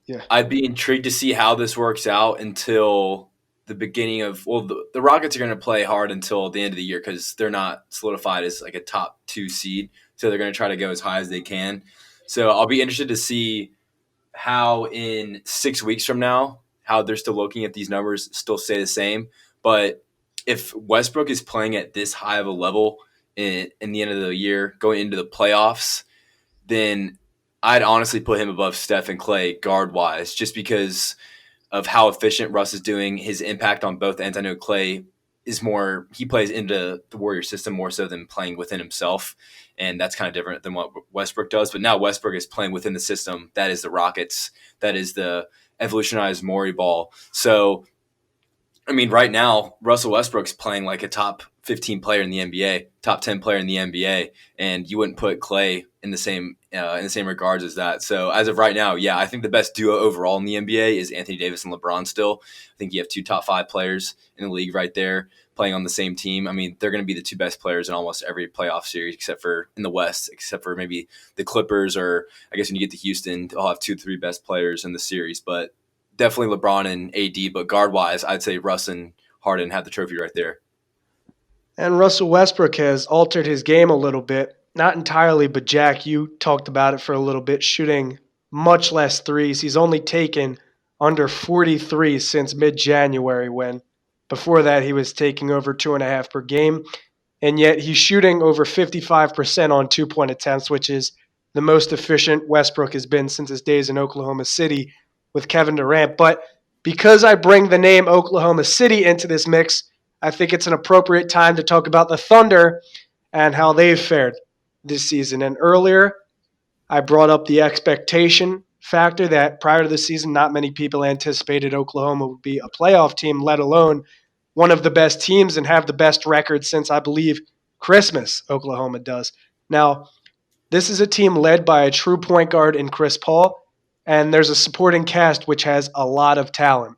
Yeah. I'd be intrigued to see how this works out until the beginning of the Rockets are going to play hard until the end of the year because they're not solidified as like a top 2 seed, so they're going to try to go as high as they can. So I'll be interested to see how in 6 weeks from now how they're still looking at these numbers still stay the same. But if Westbrook is playing at this high of a level in the end of the year going into the playoffs, then I'd honestly put him above Steph and Clay guard-wise just because of how efficient Russ is doing, his impact on both ends. I know Clay is more – he plays into the Warrior system more so than playing within himself, and that's kind of different than what Westbrook does. But now Westbrook is playing within the system. That is the Rockets. That is the evolutionized Morey ball. So, I mean, right now, Russell Westbrook's playing like a top 15 player in the NBA, top 10 player in the NBA, and you wouldn't put Clay in the same regards as that. So as of right now, yeah, I think the best duo overall in the NBA is Anthony Davis and LeBron still. I think you have 2 top 5 players in the league right there playing on the same team. I mean, they're going to be the 2 best players in almost every playoff series except for in the West, except for maybe the Clippers, or I guess when you get to Houston, they'll have 2-3 best players in the series. But definitely LeBron and AD, but guard-wise, I'd say Russ and Harden have the trophy right there. And Russell Westbrook has altered his game a little bit. Not entirely, but Jack, you talked about it for a little bit, shooting much less threes. He's only taken under 43 since mid-January, when before that he was taking over 2.5 per game. And yet he's shooting over 55% on 2-point attempts, which is the most efficient Westbrook has been since his days in Oklahoma City with Kevin Durant. But because I bring the name Oklahoma City into this mix, I think it's an appropriate time to talk about the Thunder and how they've fared this season. And earlier, I brought up the expectation factor that prior to the season, not many people anticipated Oklahoma would be a playoff team, let alone one of the best teams and have the best record since, I believe, Christmas, Oklahoma does. Now, this is a team led by a true point guard in Chris Paul, and there's a supporting cast which has a lot of talent.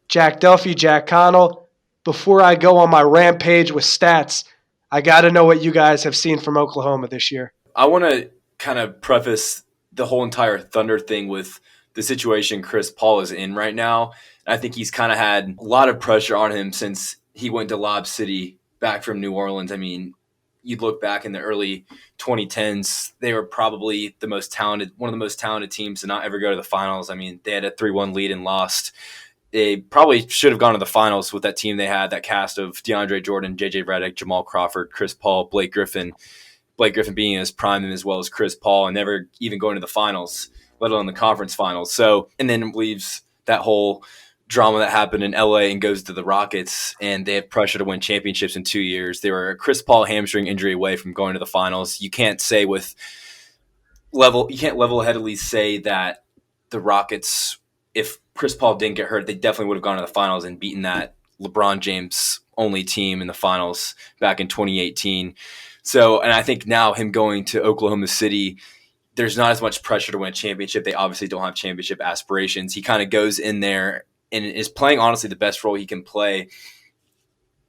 Jack Duffy, Jack Connell. Before I go on my rampage with stats, I got to know what you guys have seen from Oklahoma this year. I want to kind of preface the whole entire Thunder thing with the situation Chris Paul is in right now. I think he's kind of had a lot of pressure on him since he went to Lob City back from New Orleans. I mean, you look back in the early 2010s, they were probably one of the most talented teams to not ever go to the finals. I mean, they had a 3-1 lead and lost. They probably should have gone to the finals with that team they had, that cast of DeAndre Jordan, J.J. Redick, Jamal Crawford, Chris Paul, Blake Griffin. Blake Griffin being in his prime as well as Chris Paul, and never even going to the finals, let alone the conference finals. So, and then leaves that whole drama that happened in LA and goes to the Rockets, and they have pressure to win championships in 2 years. They were a Chris Paul hamstring injury away from going to the finals. You can't say with level-headedly say that the Rockets, if Chris Paul didn't get hurt, they definitely would have gone to the finals and beaten that LeBron James only team in the finals back in 2018. So, and I think now him going to Oklahoma City, there's not as much pressure to win a championship. They obviously don't have championship aspirations. He kind of goes in there and is playing, honestly, the best role he can play.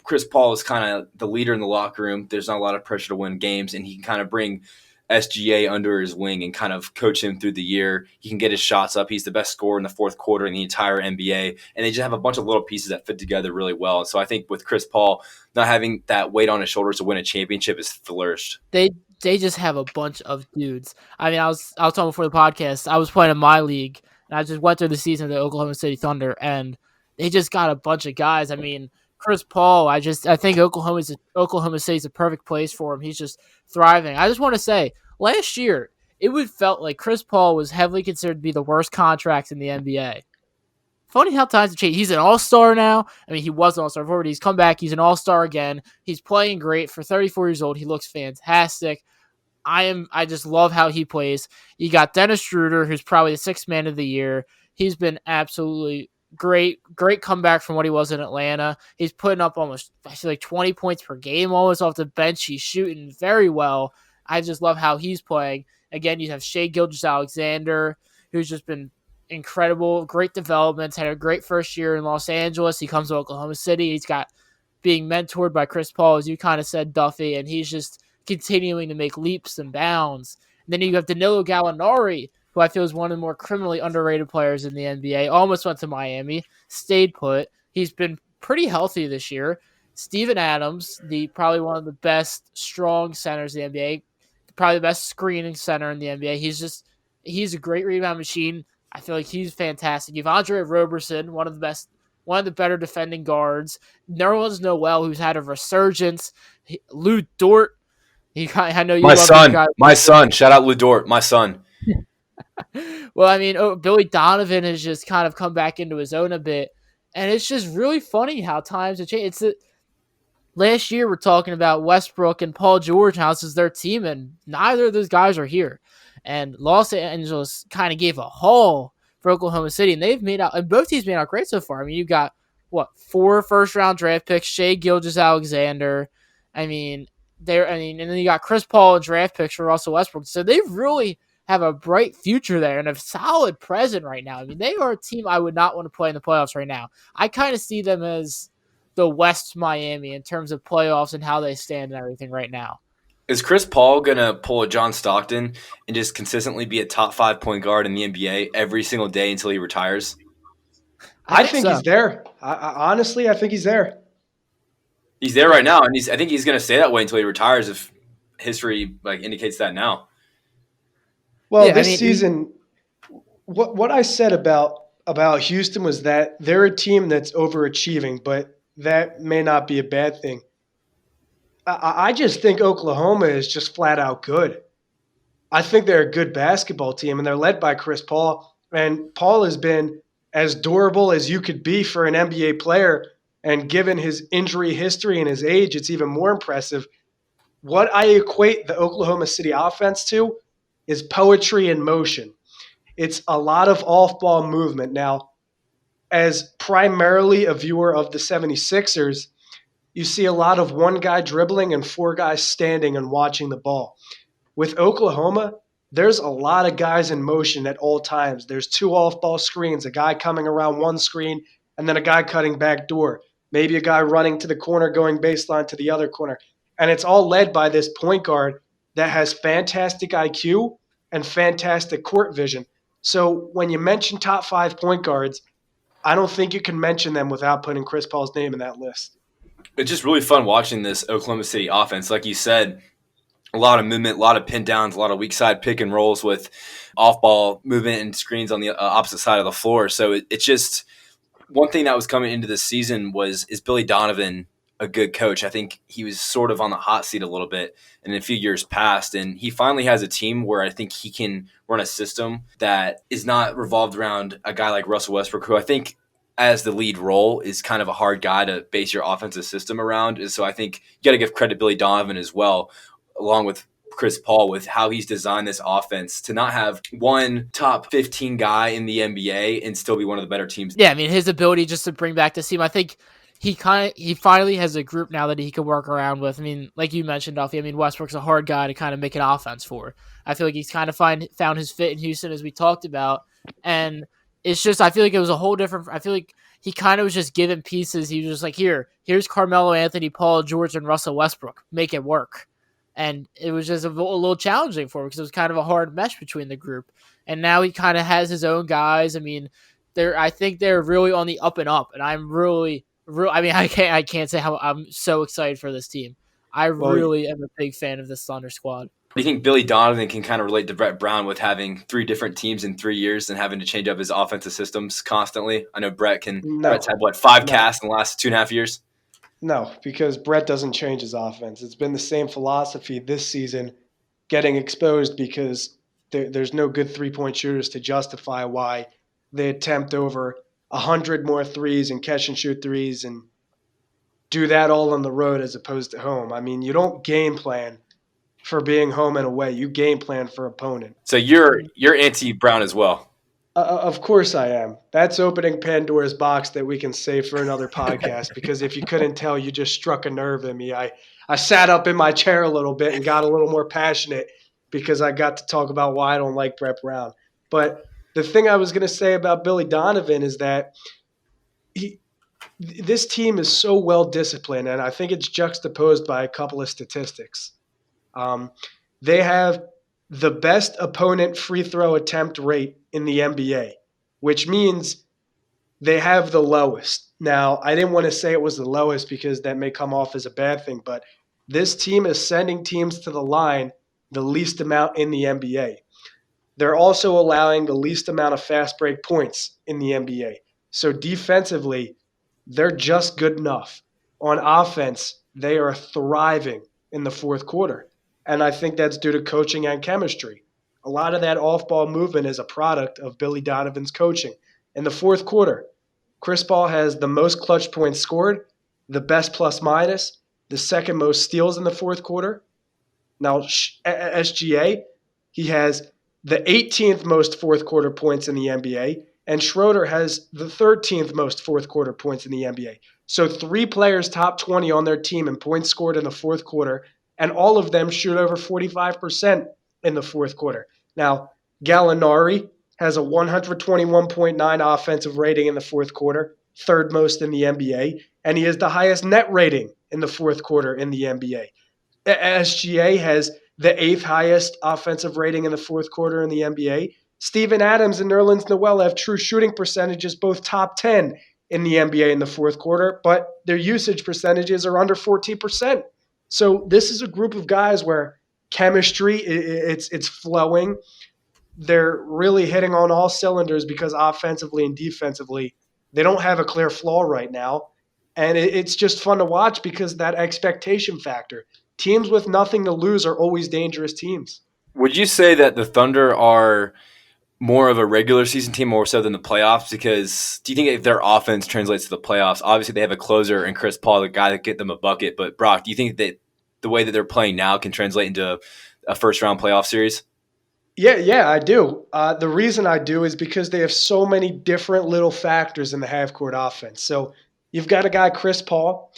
Chris Paul is kind of the leader in the locker room. There's not a lot of pressure to win games, and he can kind of bring SGA under his wing and kind of coach him through the year. He can get his shots up. He's the best scorer in the fourth quarter in the entire NBA, and they just have a bunch of little pieces that fit together really well. So I think with Chris Paul not having that weight on his shoulders to win a championship is flourished. They just have a bunch of dudes. I mean, I was talking before the podcast. I was playing in my league, and I just went through the season of the Oklahoma City Thunder, and they just got a bunch of guys. I mean, Chris Paul, I think Oklahoma City's a perfect place for him. He's just thriving. I just want to say, last year, it would felt like Chris Paul was heavily considered to be the worst contract in the NBA. Funny how times have changed. He's an all-star now. I mean, he was an all-star before, but he's come back. He's an all-star again. He's playing great. For 34 years old, he looks fantastic. I just love how he plays. You got Dennis Schroeder, who's probably the sixth man of the year. He's been absolutely great comeback from what he was in Atlanta. He's putting up almost, I feel like 20 points per game almost off the bench. He's shooting very well. I just love how he's playing. Again, you have Shai Gilgeous-Alexander, who's just been incredible, great developments, had a great first year in Los Angeles. He comes to Oklahoma City. He's got being mentored by Chris Paul, as you kind of said, Duffy, and he's just continuing to make leaps and bounds. And then you have Danilo Gallinari, who I feel is one of the more criminally underrated players in the NBA. Almost went to Miami, stayed put. He's been pretty healthy this year. Steven Adams, probably one of the best strong centers in the NBA, probably the best screening center in the NBA. He's a great rebound machine. I feel like he's fantastic. You have Andre Roberson, one of the better defending guards. Nerlens Noel, who's had a resurgence. Lou Dort. I know you My love son. this guy. My son. Shout out Lou Dort. My son. Well, I mean, Billy Donovan has just kind of come back into his own a bit. And it's just really funny how times have changed. Last year, we're talking about Westbrook and Paul George, how this is their team, and neither of those guys are here. And Los Angeles kind of gave a haul for Oklahoma City, and both teams made out great so far. I mean, you've got, 4 first-round draft picks, Shai Gilgeous-Alexander. And then you got Chris Paul and draft picks for Russell Westbrook. So they really have a bright future there and a solid present right now. I mean, they are a team I would not want to play in the playoffs right now. I kind of see them as the West Miami in terms of playoffs and how they stand and everything right now. Is Chris Paul going to pull a John Stockton and just consistently be a top 5 point guard in the NBA every single day until he retires? I think he's there. Honestly, I think he's there. He's there right now, and I think he's going to stay that way until he retires if history indicates that now. Well, season, what I said about Houston was that they're a team that's overachieving, but that may not be a bad thing. I just think Oklahoma is just flat out good. I think they're a good basketball team, and they're led by Chris Paul. And Paul has been as durable as you could be for an NBA player. And given his injury history and his age, it's even more impressive. What I equate the Oklahoma City offense to is poetry in motion. It's a lot of off-ball movement. Now, as primarily a viewer of the 76ers, you see a lot of one guy dribbling and 4 guys standing and watching the ball. With Oklahoma, there's a lot of guys in motion at all times. There's 2 off-ball screens, a guy coming around one screen, and then a guy cutting back door. Maybe a guy running to the corner, going baseline to the other corner. And it's all led by this point guard that has fantastic IQ and fantastic court vision. So when you mention top 5 point guards, I don't think you can mention them without putting Chris Paul's name in that list. It's just really fun watching this Oklahoma City offense. Like you said, a lot of movement, a lot of pin downs, a lot of weak side pick and rolls with off-ball movement and screens on the opposite side of the floor. So it's just one thing that was coming into this season is Billy Donovan a good coach? I think he was sort of on the hot seat a little bit in a few years past, and he finally has a team where I think he can run a system that is not revolved around a guy like Russell Westbrook, who I think as the lead role is kind of a hard guy to base your offensive system around. And so I think you got to give credit to Billy Donovan as well, along with Chris Paul with how he's designed this offense to not have one top 15 guy in the NBA and still be one of the better teams. Yeah, I mean, his ability just to bring back the team. I think he finally has a group now that he can work around with. I mean, like you mentioned, Duffy, I mean, Westbrook's a hard guy to kind of make an offense for. I feel like he's kind of found his fit in Houston, as we talked about. And it's just, I feel like it was a whole different, I feel like he kind of was just given pieces. He was just like, here's Carmelo Anthony, Paul George, and Russell Westbrook. Make it work. And it was just a little challenging for him because it was kind of a hard mesh between the group. And now he kind of has his own guys. I mean, I think they're really on the up and up. And I'm I can't say how I'm so excited for this team. I really am a big fan of this Thunder squad. Do you think Billy Donovan can kind of relate to Brett Brown with having 3 different teams in 3 years and having to change up his offensive systems constantly? I know Brett's had, 5 casts in the last 2.5 years? No, because Brett doesn't change his offense. It's been the same philosophy this season, getting exposed because there's no good three-point shooters to justify why they attempt over 100 more threes and catch and shoot threes and do that all on the road as opposed to home. I mean, you don't game plan for being home and away. You game plan for opponent. So you're anti-Brown as well. Of course I am. That's opening Pandora's box that we can save for another podcast because if you couldn't tell, you just struck a nerve in me. I sat up in my chair a little bit and got a little more passionate because I got to talk about why I don't like Brett Brown. But the thing I was going to say about Billy Donovan is that this team is so well disciplined, and I think it's juxtaposed by a couple of statistics. They have the best opponent free throw attempt rate in the NBA, which means they have the lowest. Now, I didn't want to say it was the lowest because that may come off as a bad thing, but this team is sending teams to the line the least amount in the NBA. They're also allowing the least amount of fast break points in the NBA. So defensively, they're just good enough. On offense, they are thriving in the fourth quarter. And I think that's due to coaching and chemistry. A lot of that off-ball movement is a product of Billy Donovan's coaching. In the fourth quarter, Chris Paul has the most clutch points scored, the best plus-minus, the second most steals in the fourth quarter. Now, SGA, he has the 18th most fourth quarter points in the NBA, and Schroeder has the 13th most fourth quarter points in the NBA. So 3 players top 20 on their team in points scored in the fourth quarter, and all of them shoot over 45% in the fourth quarter. Now, Gallinari has a 121.9 offensive rating in the fourth quarter, 3rd most in the NBA, and he has the highest net rating in the fourth quarter in the NBA. SGA has the 8th highest offensive rating in the fourth quarter in the NBA. Steven Adams and Nerlens Noel have true shooting percentages, both top 10 in the NBA in the fourth quarter, but their usage percentages are under 14%. So this is a group of guys where chemistry, it's flowing. They're really hitting on all cylinders because offensively and defensively, they don't have a clear flaw right now. And it's just fun to watch because that expectation factor. Teams with nothing to lose are always dangerous teams. Would you say that the Thunder are more of a regular season team more so than the playoffs? Because do you think if their offense translates to the playoffs, obviously they have a closer and Chris Paul, the guy that get them a bucket. But Brock, do you think that the way that they're playing now can translate into a first-round playoff series? Yeah, I do. The reason I do is because they have so many different little factors in the half-court offense. So you've got a guy, Chris Paul,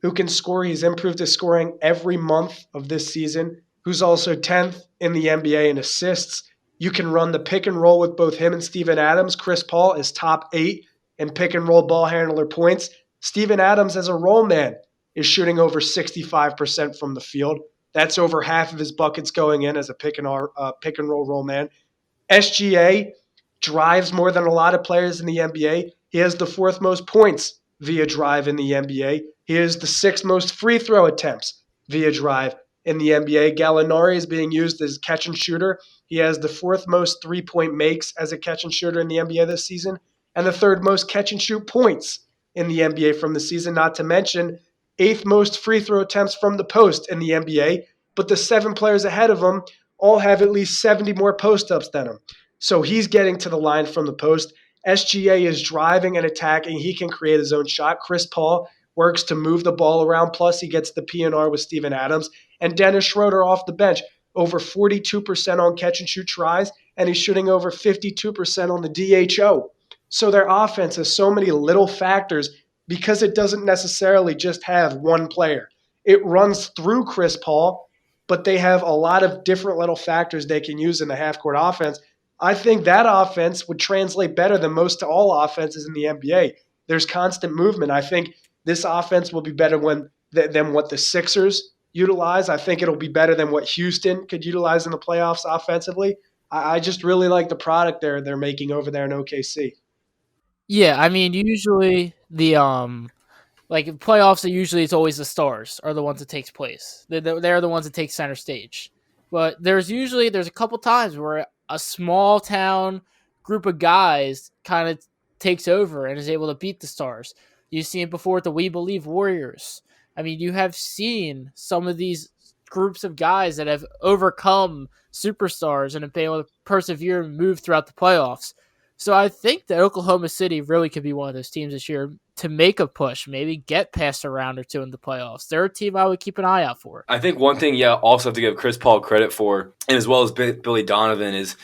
who can score. He's improved his scoring every month of this season, who's also 10th in the NBA in assists. You can run the pick and roll with both him and Steven Adams. Chris Paul is top 8 in pick and roll ball handler points. Steven Adams, as a roll man, is shooting over 65% from the field. That's over half of his buckets going in as a pick and roll man. SGA drives more than a lot of players in the NBA. He has the 4th most points via drive in the NBA. He has the 6th most free throw attempts via drive in the NBA. Gallinari is being used as catch and shooter. He has the 4th most 3-point makes as a catch and shooter in the NBA this season, and the 3rd most catch and shoot points in the NBA from the season, not to mention 8th most free throw attempts from the post in the NBA, but the 7 players ahead of him all have at least 70 more post-ups than him. So he's getting to the line from the post. SGA is driving and attacking. He can create his own shot. Chris Paul works to move the ball around, plus he gets the P&R with Steven Adams. And Dennis Schroeder off the bench over 42% on catch and shoot tries, and he's shooting over 52% on the DHO. So their offense has so many little factors because it doesn't necessarily just have one player. It runs through Chris Paul, but they have a lot of different little factors they can use in the half-court offense. I think that offense would translate better than most to all offenses in the NBA. There's constant movement. I think this offense will be better than what the Sixers utilize. I think it'll be better than what Houston could utilize in the playoffs offensively. I just really like the product they're making over there in OKC. Yeah, I mean, usually the like playoffs are usually it's always the stars are the ones that takes place. They're the ones that take center stage. But there's a couple times where a small town group of guys kind of takes over and is able to beat the stars. You've seen it before with the We Believe Warriors. I mean, you have seen some of these groups of guys that have overcome superstars and have been able to persevere and move throughout the playoffs. So I think that Oklahoma City really could be one of those teams this year to make a push, maybe get past a round or two in the playoffs. They're a team I would keep an eye out for. I think one thing, also have to give Chris Paul credit for, and as well as Billy Donovan, is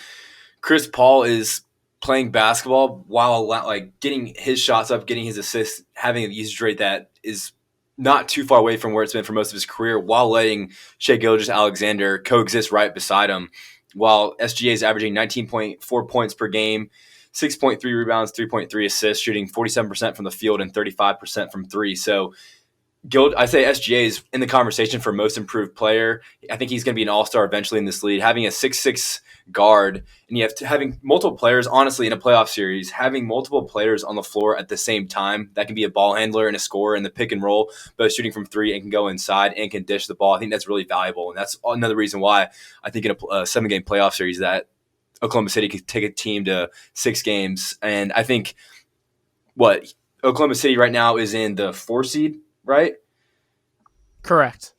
Chris Paul is playing basketball while like getting his shots up, getting his assists, having a usage rate that is not too far away from where it's been for most of his career, while letting Shai Gilgeous-Alexander coexist right beside him, while SGA is averaging 19.4 points per game, 6.3 rebounds, 3.3 assists, shooting 47% from the field and 35% from three. So I say SGA is in the conversation for most improved player. I think he's going to be an all-star eventually in this league. Having a 6'6" guard, and you have having multiple players, honestly, in a playoff series, having multiple players on the floor at the same time that can be a ball handler and a scorer in the pick and roll, both shooting from three and can go inside and can dish the ball. I think that's really valuable, and that's another reason why I think in a 7-game playoff series that Oklahoma City could take a team to 6 games. And I think Oklahoma City right now is in the 4 seed, right? Correct.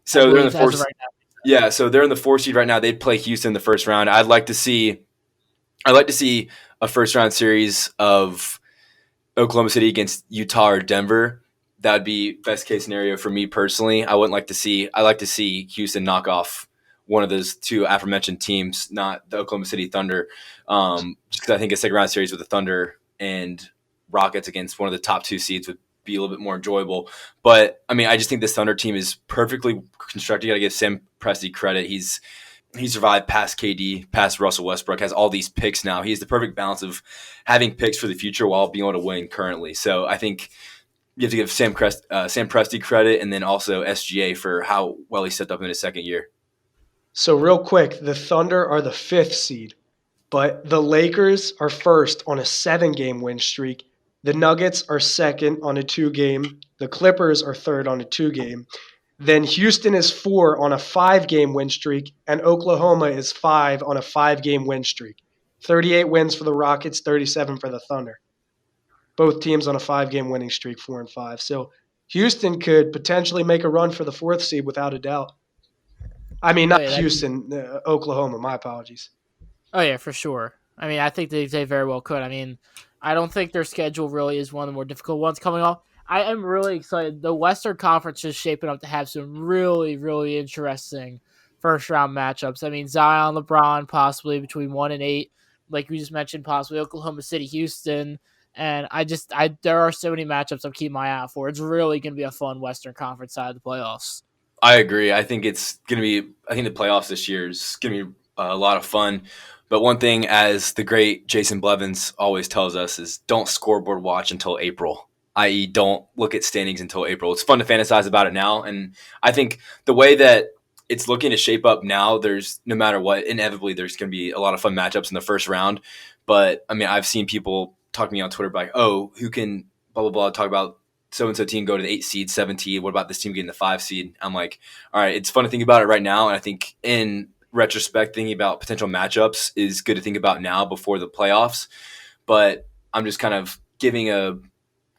So they're in the 4 seed. Right now. Yeah, so they're in the 4 seed right now. They'd play Houston in the first round. I'd like to see a first round series of Oklahoma City against Utah or Denver. That would be best case scenario for me personally. I'd like to see Houston knock off one of those two aforementioned teams, not the Oklahoma City Thunder. Just because I think a second round series with the Thunder and Rockets against one of the top 2 seeds would be a little bit more enjoyable. But I mean, I just think this Thunder team is perfectly constructed. You got to give Sam Presti credit. He survived past KD, past Russell Westbrook, has all these picks now. He has the perfect balance of having picks for the future while being able to win currently. So I think you have to give Sam Presti credit, and then also SGA for how well he stepped up in his second year. So real quick, the Thunder are the 5th seed, but the Lakers are first on a 7-game win streak. The Nuggets are second on a 2-game. The Clippers are third on a 2-game. Then Houston is 4 on a 5-game win streak, and Oklahoma is 5 on a 5-game win streak. 38 wins for the Rockets, 37 for the Thunder. Both teams on a 5-game winning streak, 4 and 5. So Houston could potentially make a run for the 4th seed without a doubt. I mean, not Houston, Oklahoma. My apologies. Oh, yeah, for sure. I mean, I think they very well could. I mean, I don't think their schedule really is one of the more difficult ones coming off. I am really excited. The Western Conference is shaping up to have some really, really interesting first-round matchups. I mean, Zion, LeBron, possibly between 1 and 8. Like we just mentioned, possibly Oklahoma City, Houston. And there are so many matchups I'm keeping my eye out for. It's really going to be a fun Western Conference side of the playoffs. I agree. I think the playoffs this year is going to be a lot of fun. But one thing, as the great Jason Blevins always tells us, is don't scoreboard watch until April, i.e. don't look at standings until April. It's fun to fantasize about it now. And I think the way that it's looking to shape up now, there's no matter what, inevitably there's going to be a lot of fun matchups in the first round. But, I mean, I've seen people talk to me on Twitter like, oh, who can blah, blah, blah, talk about so-and-so team go to the 8 seed, 7 seed. What about this team getting the 5 seed? I'm like, all right, it's fun to think about it right now. And I think in retrospect, thinking about potential matchups is good to think about now before the playoffs. But I'm just kind of giving a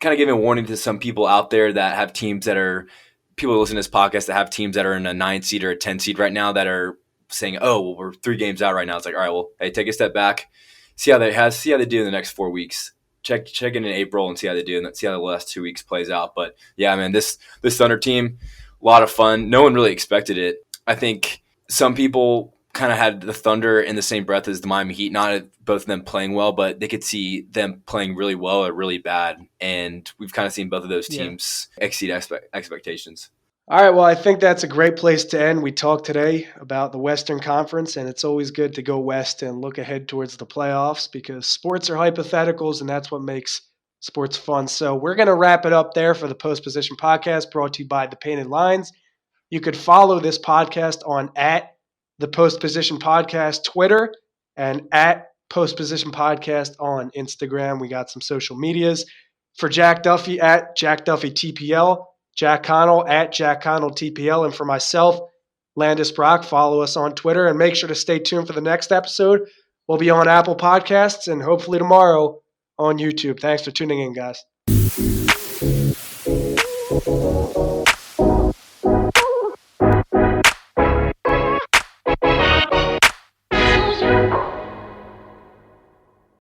warning to some people out there that have teams that are people who listen to this podcast that have teams that are in a 9 seed or a 10 seed right now that are saying, oh, well, we're 3 games out right now. It's like, all right, well, hey, take a step back, see how they do in the next 4 weeks. Check in April and see how they do, and see how the last 2 weeks plays out. But yeah, man, this Thunder team, a lot of fun. No one really expected it. I think some people kind of had the Thunder in the same breath as the Miami Heat, not both of them playing well, but they could see them playing really well or really bad. And we've kind of seen both of those teams exceed expectations. All right, well, I think that's a great place to end. We talked today about the Western Conference, and it's always good to go west and look ahead towards the playoffs because sports are hypotheticals, and that's what makes sports fun. So we're going to wrap it up there for the Post Position Podcast, brought to you by The Painted Lines. You could follow this podcast on @the Post Position Podcast Twitter and @Post Position Podcast on Instagram. We got some social medias. For Jack Duffy, @JackDuffyTPL. Jack Connell @JackConnellTPL. And for myself, Landis Brock, follow us on Twitter and make sure to stay tuned for the next episode. We'll be on Apple Podcasts and hopefully tomorrow on YouTube. Thanks for tuning in, guys.